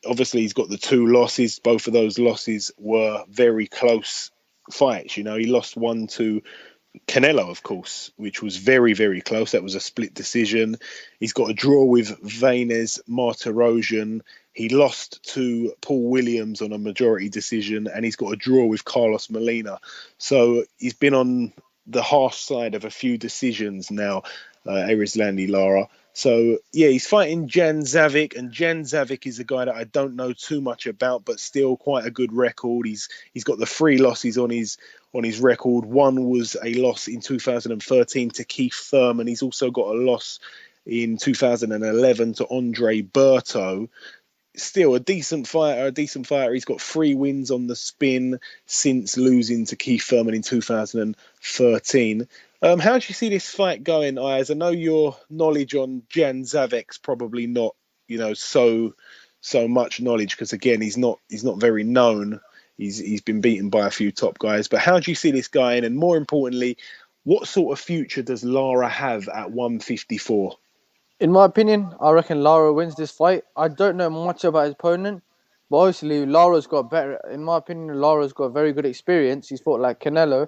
Obviously, he's got the 2 losses. Both of those losses were very close fights. You know, he lost one to Canelo, of course, which was very, very close. That was a split decision. He's got a draw with Vanes Martirosyan. He lost to Paul Williams on a majority decision, and he's got a draw with Carlos Molina. So he's been on the harsh side of a few decisions now, Erislandy Lara. So, yeah, he's fighting Jan Zavik, and Jan Zavik is a guy that I don't know too much about, but still quite a good record. He's got the 3 losses on his record. One was a loss in 2013 to Keith Thurman. He's also got a loss in 2011 to Andre Berto. Still a decent fighter. He's got 3 wins on the spin since losing to Keith Thurman in 2013. How do you see this fight going, Ayaz? I know your knowledge on Jan Zavik's probably not, so much knowledge, because again, he's not very known. He's been beaten by a few top guys. But how do you see this going? And more importantly, what sort of future does Lara have at 154? In my opinion, I reckon Lara wins this fight. I don't know much about his opponent, but obviously Lara's got better. In my opinion, Lara's got very good experience. He's fought like Canelo.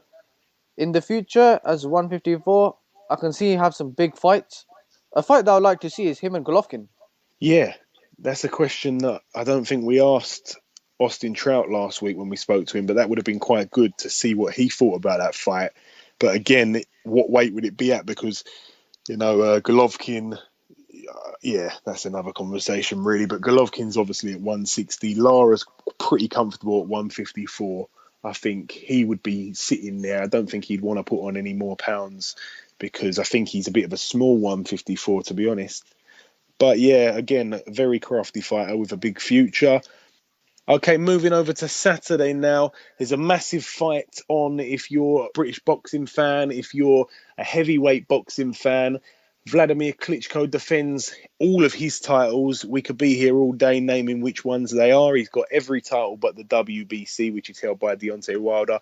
In the future, as 154, I can see him have some big fights. A fight that I'd like to see is him and Golovkin. Yeah, that's a question that I don't think we asked Austin Trout last week when we spoke to him, but that would have been quite good to see what he thought about that fight. But again, what weight would it be at? Because, Golovkin... yeah, that's another conversation, really. But Golovkin's obviously at 160. Lara's pretty comfortable at 154. I think he would be sitting there. I don't think he'd want to put on any more pounds, because I think he's a bit of a small 154, to be honest. But yeah, again, a very crafty fighter with a big future. Okay, moving over to Saturday now. There's a massive fight on if you're a British boxing fan, if you're a heavyweight boxing fan. Vladimir Klitschko defends all of his titles. We could be here all day naming which ones they are. He's got every title but the WBC, which is held by Deontay Wilder.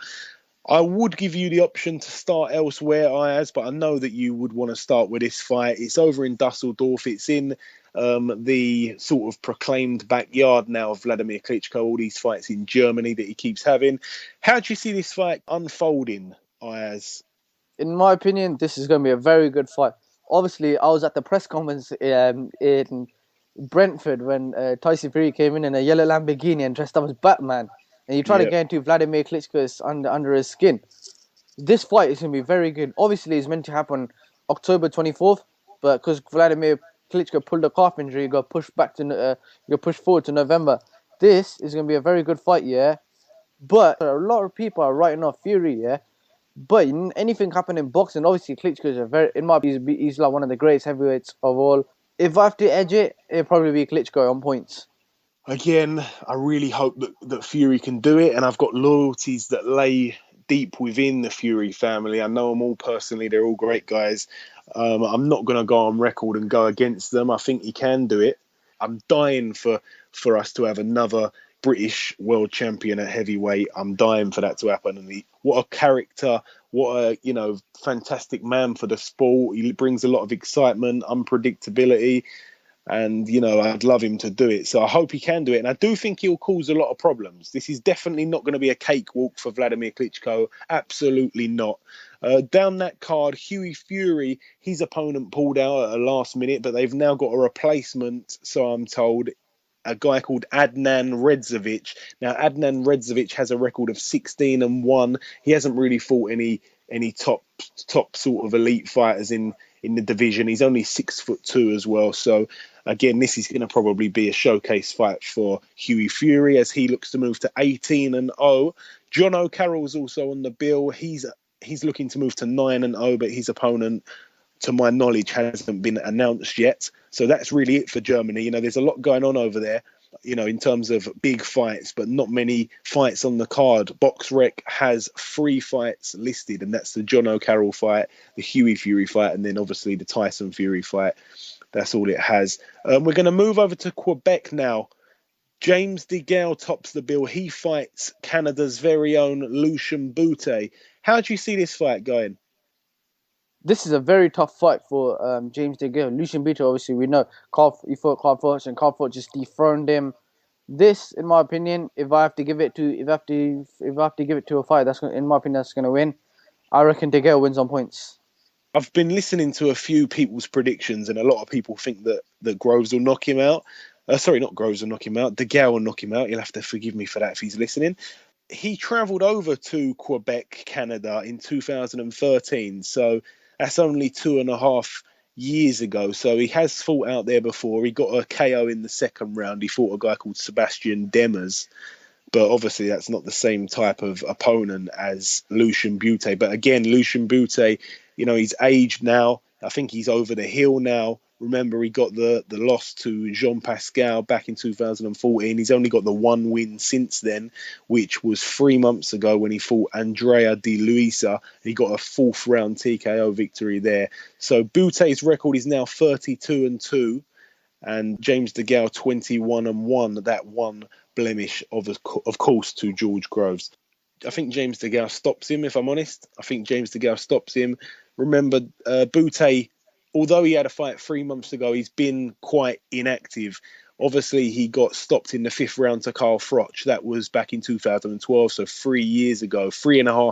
I would give you the option to start elsewhere, Ayaz, but I know that you would want to start with this fight. It's over in Dusseldorf. It's in the sort of proclaimed backyard now of Vladimir Klitschko, all these fights in Germany that he keeps having. How do you see this fight unfolding, Ayaz? In my opinion, this is going to be a very good fight. Obviously, I was at the press conference in Brentford when Tyson Fury came in a yellow Lamborghini and dressed up as Batman. And he tried to get into Vladimir Klitschko's under his skin. This fight is going to be very good. Obviously, it's meant to happen October 24th, but because Vladimir Klitschko pulled a calf injury, he got pushed forward to November. This is going to be a very good fight, yeah. But a lot of people are writing off Fury, yeah. But anything happen in boxing, obviously Klitschko is he's like one of the greatest heavyweights of all. If I have to edge it, it'll probably be Klitschko on points. Again, I really hope that Fury can do it, and I've got loyalties that lay deep within the Fury family. I know them all personally. They're all great guys. I'm not going to go on record and go against them. I think he can do it. I'm dying for us to have another British world champion at heavyweight. I'm dying for that to happen. And what a character, what a fantastic man for the sport. He brings a lot of excitement, unpredictability, and I'd love him to do it. So I hope he can do it, and I do think he'll cause a lot of problems. This is definitely not going to be a cakewalk for Vladimir Klitschko. Absolutely not. Down that card, Hughie Fury, his opponent pulled out at a last minute, but they've now got a replacement, so I'm told, a guy called Adnan Redzovic. Now, Adnan Redzovic has a record of 16-1. He hasn't really fought any top sort of elite fighters in the division. He's only 6'2" as well. So again, this is going to probably be a showcase fight for Hughie Fury as he looks to move to 18-0. John O'Carroll's also on the bill. He's looking to move to 9-0, but his opponent, to my knowledge, hasn't been announced yet. So that's really it for Germany. There's a lot going on over there, in terms of big fights, but not many fights on the card. BoxRec has 3 fights listed, and that's the John O'Carroll fight, the Hughie Fury fight, and then obviously the Tyson Fury fight. That's all it has. We're going to move over to Quebec now. James DeGale tops the bill. He fights Canada's very own Lucian Bute. How do you see this fight going? This is a very tough fight for James DeGale. Lucian Bute, obviously, we know he fought Campfort, and Campfort just dethroned him. This, in my opinion, if I have to give it to a fight, in my opinion, that's gonna win. I reckon DeGale wins on points. I've been listening to a few people's predictions, and a lot of people think that Groves will knock him out. Sorry, not Groves will knock him out. DeGale will knock him out. You'll have to forgive me for that if he's listening. He travelled over to Quebec, Canada in 2013, so that's only 2.5 years ago. So he has fought out there before. He got a KO in the second round. He fought a guy called Sebastian Demers. But obviously that's not the same type of opponent as Lucian Bute. But again, Lucian Bute, he's aged now. I think he's over the hill now. Remember, he got the loss to Jean Pascal back in 2014. He's only got the one win since then, which was 3 months ago when he fought Andrea Di Luisa. He got a 4th round TKO victory there. So Bute's record is now 32-2, and James DeGale 21-1. That one blemish of course to George Groves. I think James DeGale stops him, if I'm honest. I think James DeGale stops him. Remember, Bute, although he had a fight 3 months ago, he's been quite inactive. Obviously, he got stopped in the 5th round to Carl Froch. That was back in 2012, so 3.5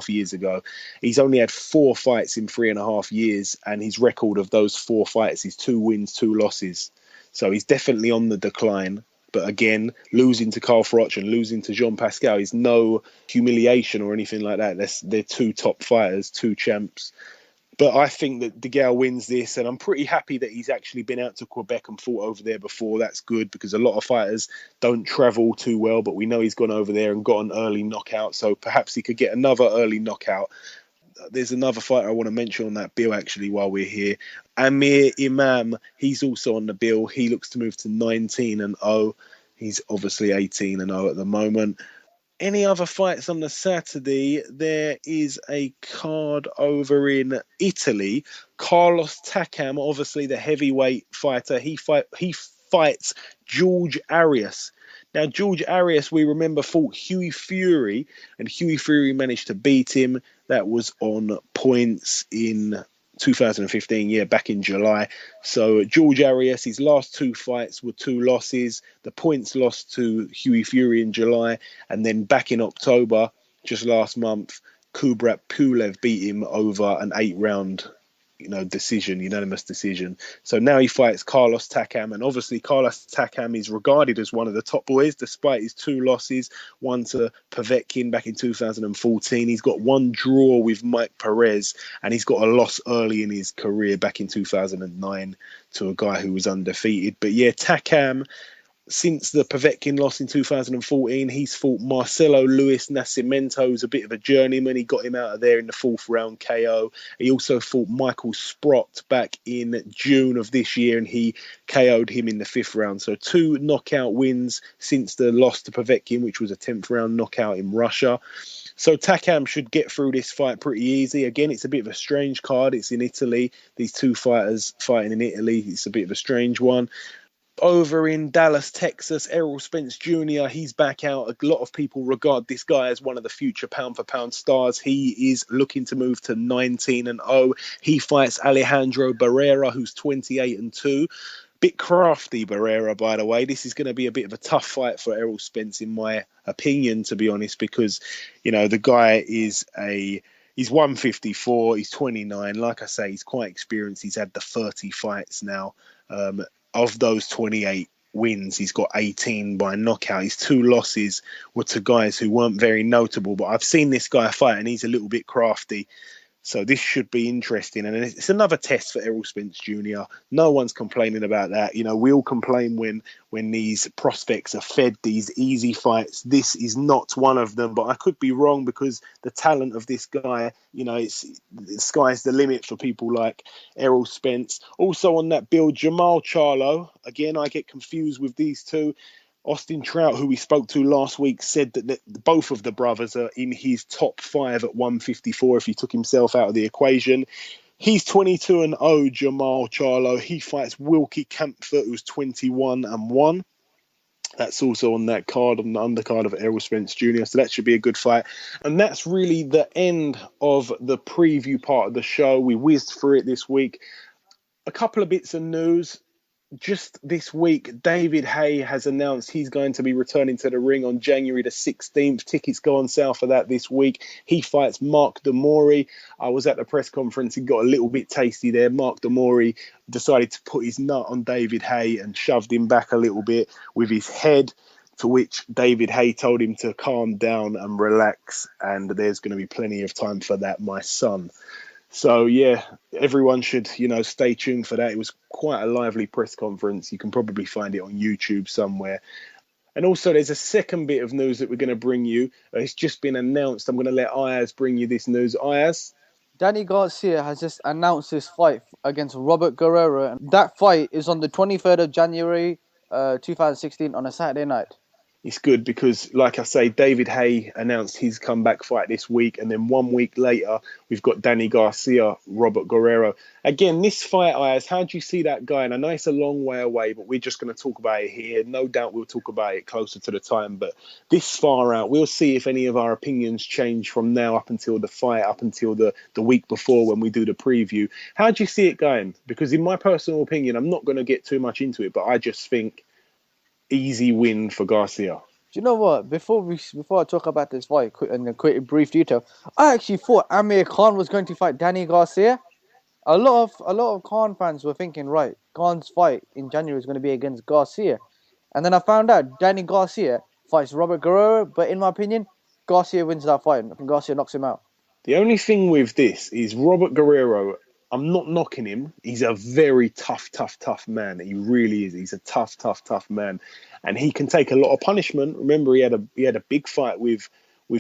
years ago. He's only had 4 fights in 3.5 years, and his record of those 4 fights is 2 wins, 2 losses. So he's definitely on the decline. But again, losing to Carl Froch and losing to Jean Pascal is no humiliation or anything like that. They're 2 top fighters, 2 champs. But I think that DeGale wins this, and I'm pretty happy that he's actually been out to Quebec and fought over there before. That's good, because a lot of fighters don't travel too well, but we know he's gone over there and got an early knockout, so perhaps he could get another early knockout. There's another fighter I want to mention on that bill, actually, while we're here. Amir Imam, he's also on the bill. He looks to move to 19-0. He's obviously 18-0 at the moment. Any other fights on the Saturday? There is a card over in Italy. Carlos Takam, obviously the heavyweight fighter. He fights George Arias. Now, George Arias, we remember, fought Hughie Fury, and Hughie Fury managed to beat him. That was on points in 2015, back in July. So George Arias, his last 2 fights were 2 losses. The points lost to Hughie Fury in July, and then back in October, just last month, Kubrat Pulev beat him over an 8-round unanimous decision. So now he fights Carlos Takam, and obviously Carlos Takam is regarded as one of the top boys despite his 2 losses, one to Povetkin back in 2014. He's got 1 draw with Mike Perez, and he's got a loss early in his career back in 2009 to a guy who was undefeated. But Takam, since the Povetkin loss in 2014, he's fought Marcelo Luis Nascimento, who's a bit of a journeyman. He got him out of there in the 4th round KO. He also fought Michael Sprott back in June of this year, and he KO'd him in the 5th round. So 2 knockout wins since the loss to Povetkin, which was a 10th round knockout in Russia. So Takam should get through this fight pretty easy. Again, it's a bit of a strange card. It's in Italy. These 2 fighters fighting in Italy. It's a bit of a strange one. Over in Dallas, Texas, Errol Spence Jr., he's back out. A lot of people regard this guy as one of the future pound-for-pound stars. He is looking to move to 19-0. He fights Alejandro Barrera, who's 28-2. Bit crafty, Barrera, by the way. This is going to be a bit of a tough fight for Errol Spence, in my opinion, to be honest, because, the guy is he's 154, he's 29. Like I say, he's quite experienced. He's had the 30 fights now. Of those 28 wins, he's got 18 by knockout. His 2 losses were to guys who weren't very notable, but I've seen this guy fight and he's a little bit crafty. So this should be interesting. And it's another test for Errol Spence Jr. No one's complaining about that. We all complain when these prospects are fed these easy fights. This is not one of them, but I could be wrong, because the talent of this guy, the sky's the limit for people like Errol Spence. Also on that bill, Jermall Charlo. Again, I get confused with these 2. Austin Trout, who we spoke to last week, said that both of the brothers are in his top 5 at 154 if he took himself out of the equation. He's 22-0, Jermall Charlo. He fights Wilky Campfort, who's 21-1. That's also on that card, on the undercard of Errol Spence Jr. So that should be a good fight. And that's really the end of the preview part of the show. We whizzed through it this week. A couple of bits of news. Just this week, David Haye has announced he's going to be returning to the ring on January the 16th. Tickets go on sale for that this week. He fights Mark Demori. I was at the press conference. He got a little bit tasty there. Mark Demori decided to put his nut on David Haye and shoved him back a little bit with his head, to which David Haye told him to calm down and relax, and there's going to be plenty of time for that, my son. So, yeah, everyone should, stay tuned for that. It was quite a lively press conference. You can probably find it on YouTube somewhere. And also, there's a second bit of news that we're going to bring you. It's just been announced. I'm going to let Ayaz bring you this news. Ayaz? Danny Garcia has just announced his fight against Robert Guerrero. And that fight is on the 23rd of January 2016 on a Saturday night. It's good because, like I say, David Haye announced his comeback fight this week. And then 1 week later, we've got Danny Garcia, Robert Guerrero. Again, this fight, Ayaz, how do you see that going? I know it's a long way away, but we're just going to talk about it here. No doubt we'll talk about it closer to the time. But this far out, we'll see if any of our opinions change from now up until the fight, up until the week before when we do the preview. How do you see it going? Because in my personal opinion, I'm not going to get too much into it, but I just think easy win for Garcia. Do you know what? Before I talk about this fight in a quick brief detail, I actually thought Amir Khan was going to fight Danny Garcia. A lot of Khan fans were thinking, right, Khan's fight in January is going to be against Garcia, and then I found out Danny Garcia fights Robert Guerrero. But in my opinion, Garcia wins that fight. I think Garcia knocks him out. The only thing with this is Robert Guerrero, I'm not knocking him. He's a very tough man. He really is. He's a tough man. And he can take a lot of punishment. Remember, he had a big fight with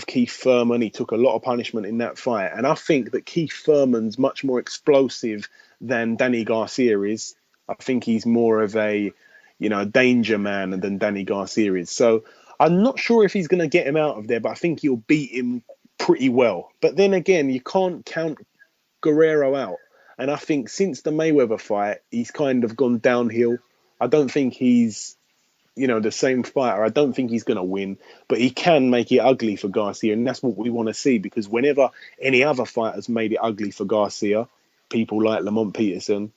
Keith Thurman. He took a lot of punishment in that fight. And I think that Keith Thurman's much more explosive than Danny Garcia is. I think he's more of a, danger man than Danny Garcia is. So I'm not sure if he's going to get him out of there, but I think he'll beat him pretty well. But then again, you can't count Guerrero out. And I think since the Mayweather fight, he's kind of gone downhill. I don't think he's, the same fighter. I don't think he's going to win, but he can make it ugly for Garcia. And that's what we want to see, because whenever any other fighters made it ugly for Garcia, people like Lamont Peterson,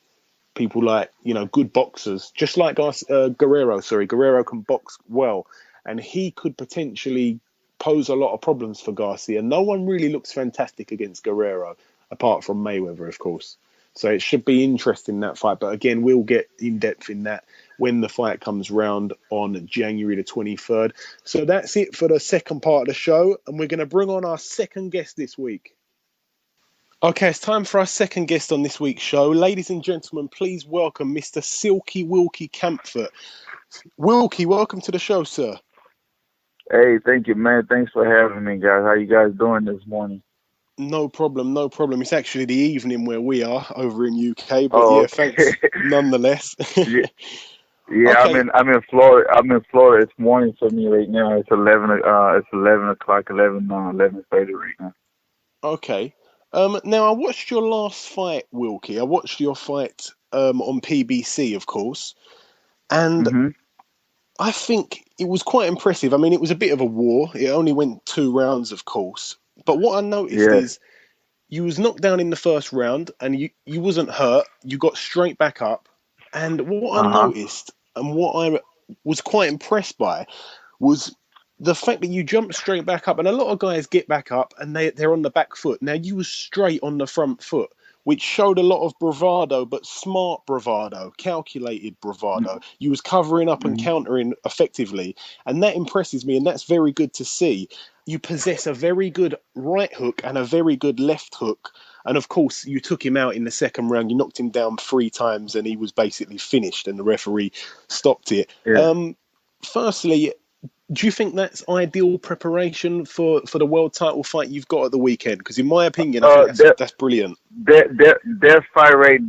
people like, good boxers, just like Guerrero can box well. And he could potentially pose a lot of problems for Garcia. No one really looks fantastic against Guerrero, apart from Mayweather, of course. So it should be interesting, that fight. But again, we'll get in depth in that when the fight comes round on January the 23rd. So that's it for the second part of the show. And we're going to bring on our second guest this week. Okay, it's time for our second guest on this week's show. Ladies and gentlemen, please welcome Mr. Silky Wilky Campfort. Wilky, welcome to the show, sir. Hey, thank you, man. Thanks for having me, guys. How you guys doing this morning? No problem. It's actually the evening where we are over in UK, but thanks nonetheless. Yeah, Okay. I'm in Florida. It's morning for me right now. It's 11 o'clock, 11:30 right now. Okay. Now I watched your last fight, Wilky. I watched your fight on PBC, of course, and I think it was quite impressive. I mean, it was a bit of a war. It only went 2 rounds, of course. But what I noticed is you was knocked down in the first round and you wasn't hurt. You got straight back up. And what I noticed and what I was quite impressed by was the fact that you jumped straight back up. And a lot of guys get back up and they're on the back foot. Now, you was straight on the front foot, which showed a lot of bravado, but smart bravado, calculated bravado. You was covering up and countering effectively. And that impresses me, and that's very good to see. You possess a very good right hook and a very good left hook. And of course, you took him out in the second round. You knocked him down 3 times and he was basically finished and the referee stopped it. Yeah. Firstly, do you think that's ideal preparation for the world title fight you've got at the weekend? Because in my opinion, I think that's brilliant. That fight right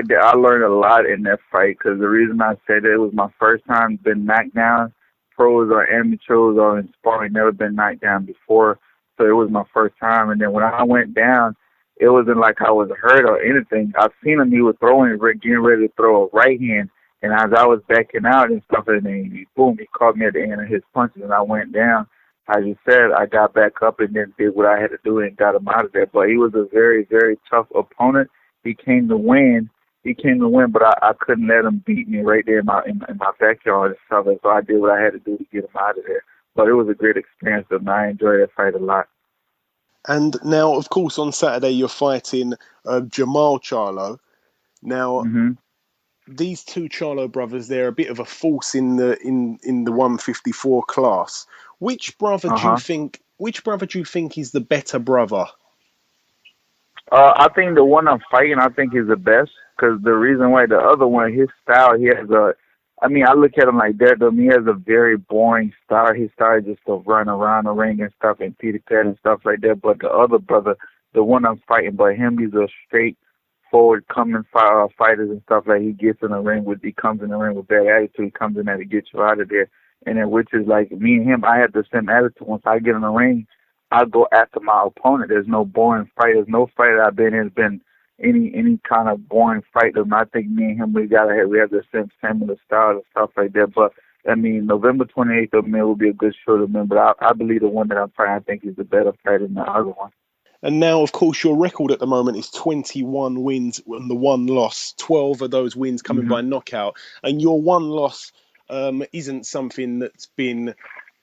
there, I learned a lot in that fight, because the reason I said it was my first time been knocked down. Pros or amateurs or in sparring, never been knocked down before, so it was my first time. And then when I went down, it wasn't like I was hurt or anything. I've seen him; he was getting ready to throw a right hand, And as I was backing out and stuff, and then boom, he caught me at the end of his punches, and I went down. As you said, I got back up and then did what I had to do and got him out of there. But he was a very, very tough opponent. He came to win. But I couldn't let him beat me right there in my backyard and stuff. And so I did what I had to do to get him out of there. But it was a great experience, and I enjoyed that fight a lot. And now, of course, on Saturday you're fighting Jermall Charlo. Now, these two Charlo brothers, they're a bit of a force in the 154 class. Which brother do you think? Which brother do you think is the better brother? I think the one I'm fighting, I think is the best, because the reason why the other one, his style, he has I look at him like that, though. He has a very boring style. He started just to run around the ring and stuff and Peter Pat and stuff like that. But the other brother, the one I'm fighting, but him, he's a straightforward coming fighters and stuff. Like, he gets in the ring he comes in the ring with bad attitude. He comes in there to get you out of there. And then, which is like me and him, I have the same attitude. Once I get in the ring, I go after my opponent. There's no boring fight. There's no fight that I've been in has been any kind of boring fight. I think me and him, we have the same similar style and stuff like that. But November 28th, will be a good show to me. But I believe the one that I'm fighting, I think, is the better fighter than the other one. And now, of course, your record at the moment is 21 wins and the 1 loss. 12 of those wins coming by knockout, and your 1 loss isn't something that's been,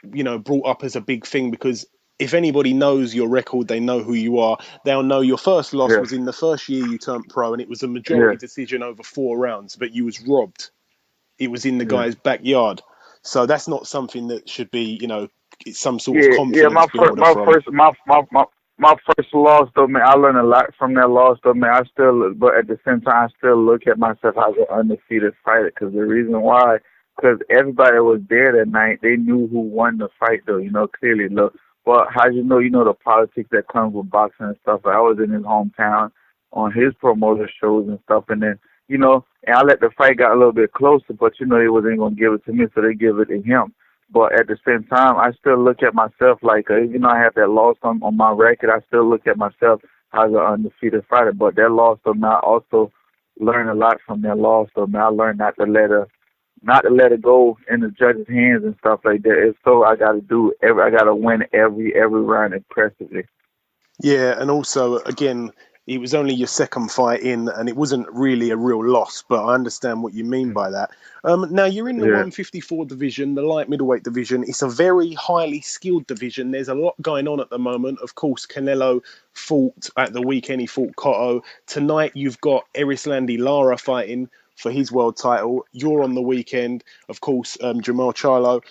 brought up as a big thing, because if anybody knows your record, they know who you are. They'll know your first loss was in the first year you turned pro, and it was a majority decision over 4 rounds, but you was robbed. It was in the guy's backyard. So that's not something that should be, it's some sort of confidence. My first loss, though, man, I learned a lot from that loss, though, man. But at the same time, I still look at myself as an undefeated fighter, because the reason why, because everybody that was there that night, they knew who won the fight, though, clearly. Look, but how you know, the politics that comes with boxing and stuff. I was in his hometown on his promoter shows and stuff, and then, and I let the fight get a little bit closer, but, they wasn't going to give it to me, so they give it to him. But at the same time, I still look at myself like, even though I have that loss on my record, I still look at myself as an undefeated fighter. But that loss, I also learned a lot from that loss. I learned not to let it go in the judge's hands and stuff like that. If so, I got to win every round impressively. Yeah, and also, again, it was only your second fight in, and it wasn't really a real loss, but I understand what you mean by that. Now, you're in the 154 division, the light middleweight division. It's a very highly skilled division. There's a lot going on at the moment. Of course, Canelo fought at the weekend. He fought Cotto. Tonight, you've got Erislandy Lara fighting for his world title. You're on the weekend. Of course, Jermall Charlo.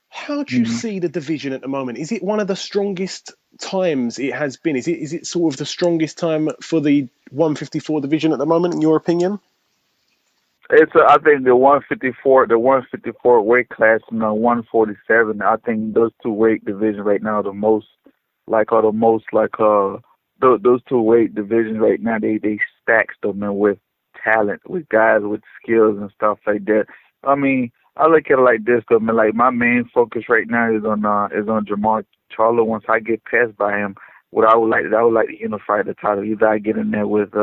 How do you see the division at the moment? Is it one of the strongest times it has been? Is it sort of the strongest time for the 154 division at the moment, in your opinion? I think the 154 weight class and the 147. I think those two weight divisions right now are those two weight divisions right now. They stack them with talent, with guys with skills and stuff like that. I look at it like this, though, man. Like, my main focus right now is on Jermall Charlo. Once I get passed by him, I would like to unify the title. Either I get in there with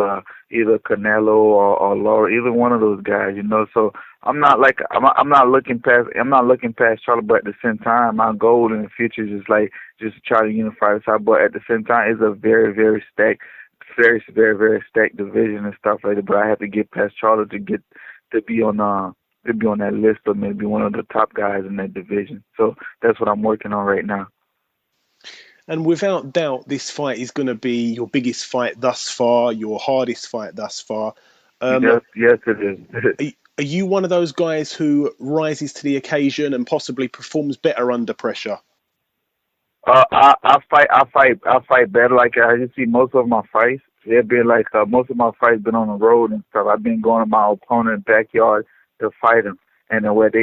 either Canelo or Lara, either one of those guys, So I'm not looking past Charlo, but at the same time, my goal in the future is just to try to unify the title. But at the same time, it's a very, very stacked, very, very, very stacked division and stuff like that. But I have to get past Charlo to be on that list, or maybe one of the top guys in that division. So that's what I'm working on right now. And without doubt, this fight is going to be your biggest fight thus far, your hardest fight thus far. Yes, it is. Are you one of those guys who rises to the occasion and possibly performs better under pressure? I fight better. Like, you see, most of my fights, they've been most of my fights been on the road and stuff. I've been going to my opponent's backyard to fight him, and then once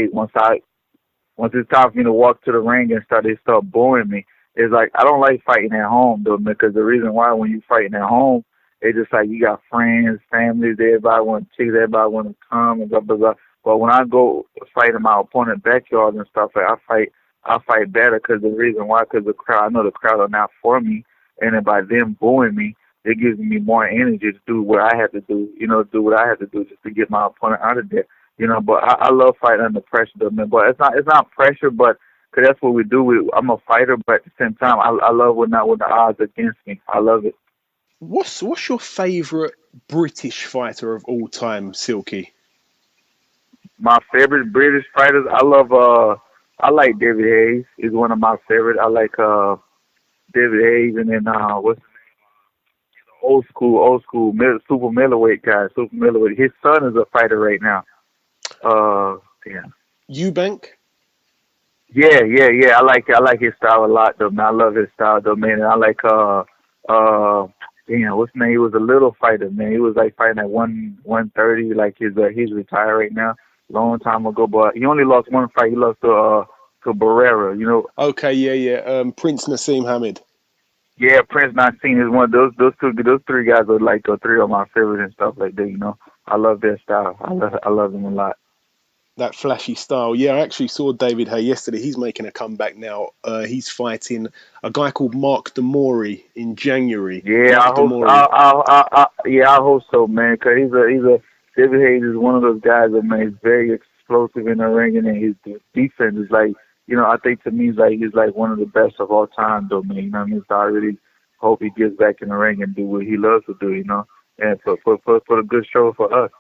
it's time for me to walk to the ring and they start boring me. It's like, I don't like fighting at home, though, because the reason why, when you fighting at home, it's just like you got friends, families, everybody want to cheat, everybody want to come, and blah blah blah. But when I go fight in my opponent's backyard and stuff, I fight better, because the reason why, because I know the crowd are not for me, and then by them booing me, it gives me more energy to do what I have to do, do what I have to do just to get my opponent out of there. you know. But I love fighting under pressure, though, man. But it's not pressure, but because that's what we do. I'm a fighter, but at the same time, I love when the odds are against me. I love it. What's your favourite British fighter of all time, Silky? My favorite British fighters, I like David Hayes. He's one of my favorite. I like David Hayes, and then what's his name? Old school super middleweight guy. Super middleweight. His son is a fighter right now. Yeah. Eubank? Yeah. I like his style a lot, though, man. I love his style, though, man. And I like what's his name? He was a little fighter, man. He was like fighting at 130. Like he's retired right now, long time ago. But he only lost one fight. He lost to Barrera, you know. Okay, yeah. Prince Nassim Hamid. Yeah, Prince Nassim is one of those three guys are like three of my favorites and stuff like that. You know, I love their style. I love them a lot. That flashy style. Yeah, I actually saw David Hay yesterday. He's making a comeback now. He's fighting a guy called Mark Demori in January. Yeah, I hope so, man. Cause David Hayes is one of those guys that, man, he's very explosive in the ring, and his defense is like, you know, I think to me he's like one of the best of all time, though, man. You know what I mean? So I really hope he gets back in the ring and do what he loves to do, you know, and put a good show for us.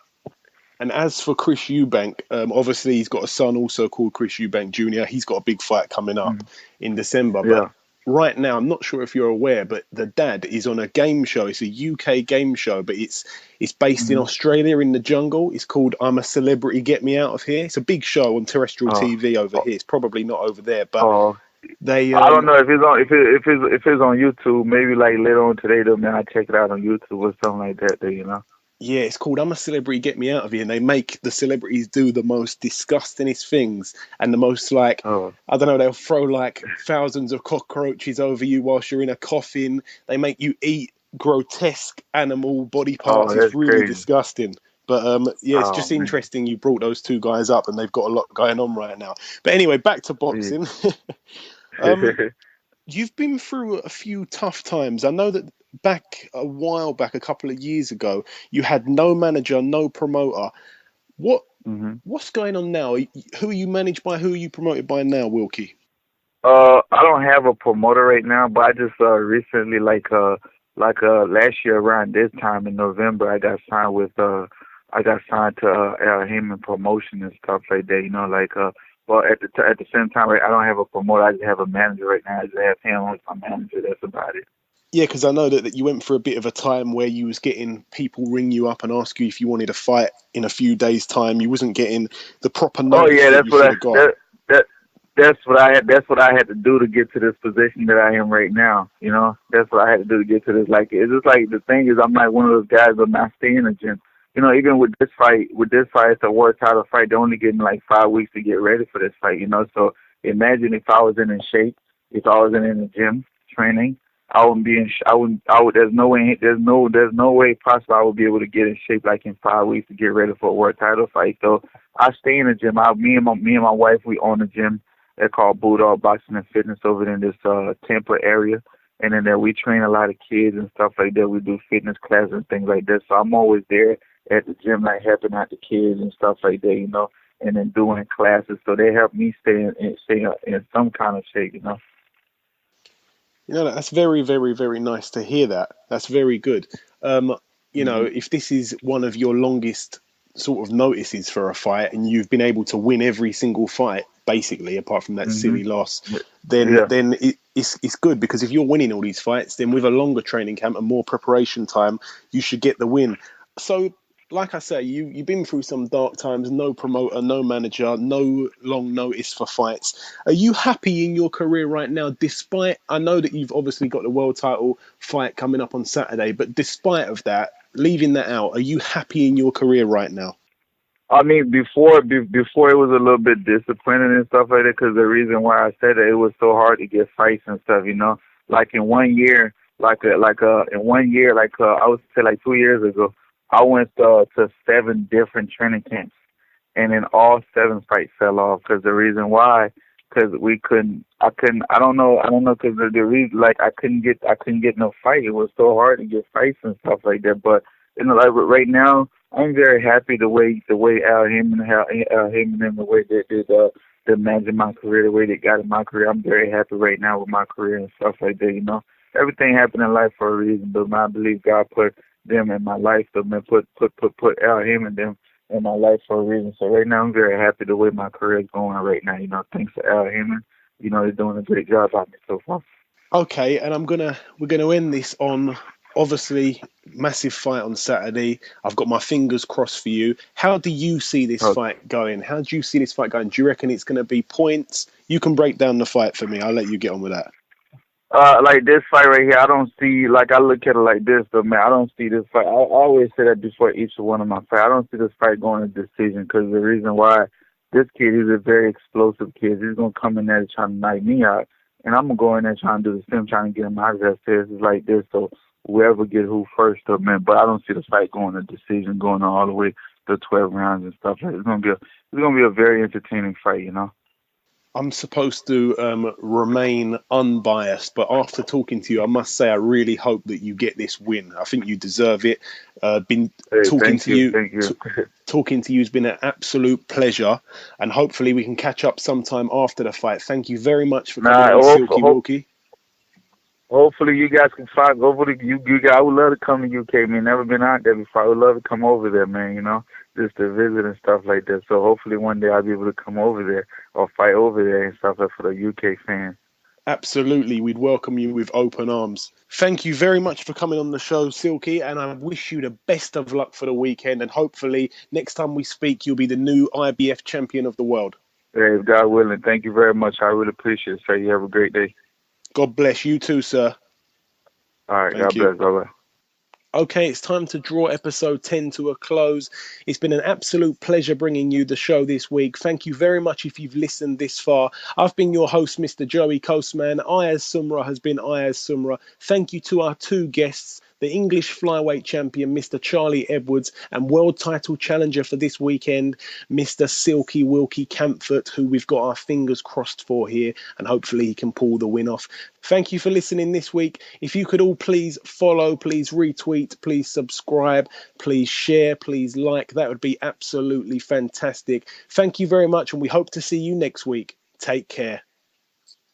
And as for Chris Eubank, obviously he's got a son also called Chris Eubank Jr. He's got a big fight coming up in December. Yeah. But right now, I'm not sure if you're aware, but the dad is on a game show. It's a UK game show, but it's based in Australia in the jungle. It's called I'm a Celebrity, Get Me Out of Here. It's a big show on terrestrial TV over here. It's probably not over there, but they. I don't know if it's on YouTube. Maybe like later on today, though, man, I check it out on YouTube or something like that. Though, you know. Yeah, it's called I'm a Celebrity, Get Me Out of Here. And they make the celebrities do the most disgustingest things and the most like, I don't know, they'll throw like thousands of cockroaches over you whilst you're in a coffin. They make you eat grotesque animal body parts. It's really disgusting. But it's just interesting you brought those two guys up and they've got a lot going on right now. But anyway, back to boxing. You've been through a few tough times. I know that a couple of years ago, you had no manager, no promoter. What's going on now? Who are you managed by? Who are you promoted by now, Wilky? I don't have a promoter right now, but I just recently, last year around this time in November, I got signed to Heyman Promotion and stuff like that. You know, but at the same time, I don't have a promoter. I just have a manager right now. I just have him as my manager. That's about it. Yeah, because I know that you went through a bit of a time where you was getting people ring you up and ask you if you wanted to fight in a few days' time. You wasn't getting the proper notice. Oh yeah, that's what I had to do to get to this position that I am right now. You know, that's what I had to do to get to this. Like, it's just like the thing is, I'm like one of those guys that not staying in the gym. You know, even with this fight, it's a world title fight. They're only getting like 5 weeks to get ready for this fight. You know, so imagine if I was in shape, if I was in the gym training. I wouldn't be in. There's no way possible I would be able to get in shape like in 5 weeks to get ready for a world title fight. So I stay in the gym. Me and my wife, we own a gym. They're called Bulldog Boxing and Fitness over in this Tampa area, and then there we train a lot of kids and stuff like that. We do fitness classes and things like that. So I'm always there at the gym, like helping out the kids and stuff like that, you know, and then doing classes. So they help me stay in some kind of shape, you know. You know, that's very, very, very nice to hear that. That's very good. You know, if this is one of your longest sort of notices for a fight and you've been able to win every single fight, basically, apart from that silly loss, then it's good, because if you're winning all these fights, then with a longer training camp and more preparation time, you should get the win. So, like I say, you've been through some dark times, no promoter, no manager, no long notice for fights. Are you happy in your career right now, despite, I know that you've obviously got the world title fight coming up on Saturday, but despite of that, leaving that out, are you happy in your career right now? I mean, before it was a little bit disappointing and stuff like that, because the reason why I said it was so hard to get fights and stuff, you know? Like in 1 year, I would say like 2 years ago, I went to 7 different training camps, and then all 7 fights fell off. Because the reason why, because I don't know, because the reason, like, I couldn't get no fight. It was so hard to get fights and stuff like that. But you know, like right now, I'm very happy the way Al Heyman and the way they did the match in my career, the way they got in my career. I'm very happy right now with my career and stuff like that. You know, everything happened in life for a reason, but I believe God put them in my life. Put Al Heyman them in my life for a reason. So right now I'm very happy the way my career is going right now. You know, thanks to Al Heyman. You know, they're doing a great job on me so far. Okay, and we're gonna end this on, obviously, massive fight on Saturday. I've got my fingers crossed for you. How do you see this fight going? How do you see this fight going? Do you reckon it's going to be points? You can break down the fight for me. I'll let you get on with that. Like this fight right here, I don't see, like, I look at it like this, though, man. I don't see this fight. I always say that before each one of my fights. I don't see this fight going to decision, because the reason why, this kid is a very explosive kid. He's going to come in there trying to knock me out, and I'm going to go in there trying to do the same, trying to get him out of that stairs. It's like this, so whoever get who first, though, man. But I don't see the fight going to decision, going all the way to 12 rounds and stuff. Like, it's going to be a very entertaining fight, you know. I'm supposed to remain unbiased, but after talking to you, I must say I really hope that you get this win. I think you deserve it. Talking to you has been an absolute pleasure, and hopefully we can catch up sometime after the fight. Thank you very much for coming on, Silky Wilky. Hopefully you guys can fight. Hopefully you guys, I would love to come to UK, man. Never been out there before. I would love to come over there, man, you know, just to visit and stuff like that. So hopefully one day I'll be able to come over there or fight over there and stuff like for the UK fans. Absolutely. We'd welcome you with open arms. Thank you very much for coming on the show, Silky, and I wish you the best of luck for the weekend, and hopefully next time we speak, you'll be the new IBF champion of the world. Hey, God willing. Thank you very much. I really appreciate it, sir. You have a great day. God bless you too, sir. All right, God bless. Bye-bye. Okay, it's time to draw episode 10 to a close. It's been an absolute pleasure bringing you the show this week. Thank you very much if you've listened this far. I've been your host, Mr. Joey Coastman. Ayaz Sumra has been Ayaz Sumra. Thank you to our two guests, the English Flyweight Champion, Mr. Charlie Edwards, and World Title Challenger for this weekend, Mr. Silky Wilky Campfort, who we've got our fingers crossed for here, and hopefully he can pull the win off. Thank you for listening this week. If you could all please follow, please retweet, please subscribe, please share, please like, that would be absolutely fantastic. Thank you very much, and we hope to see you next week. Take care.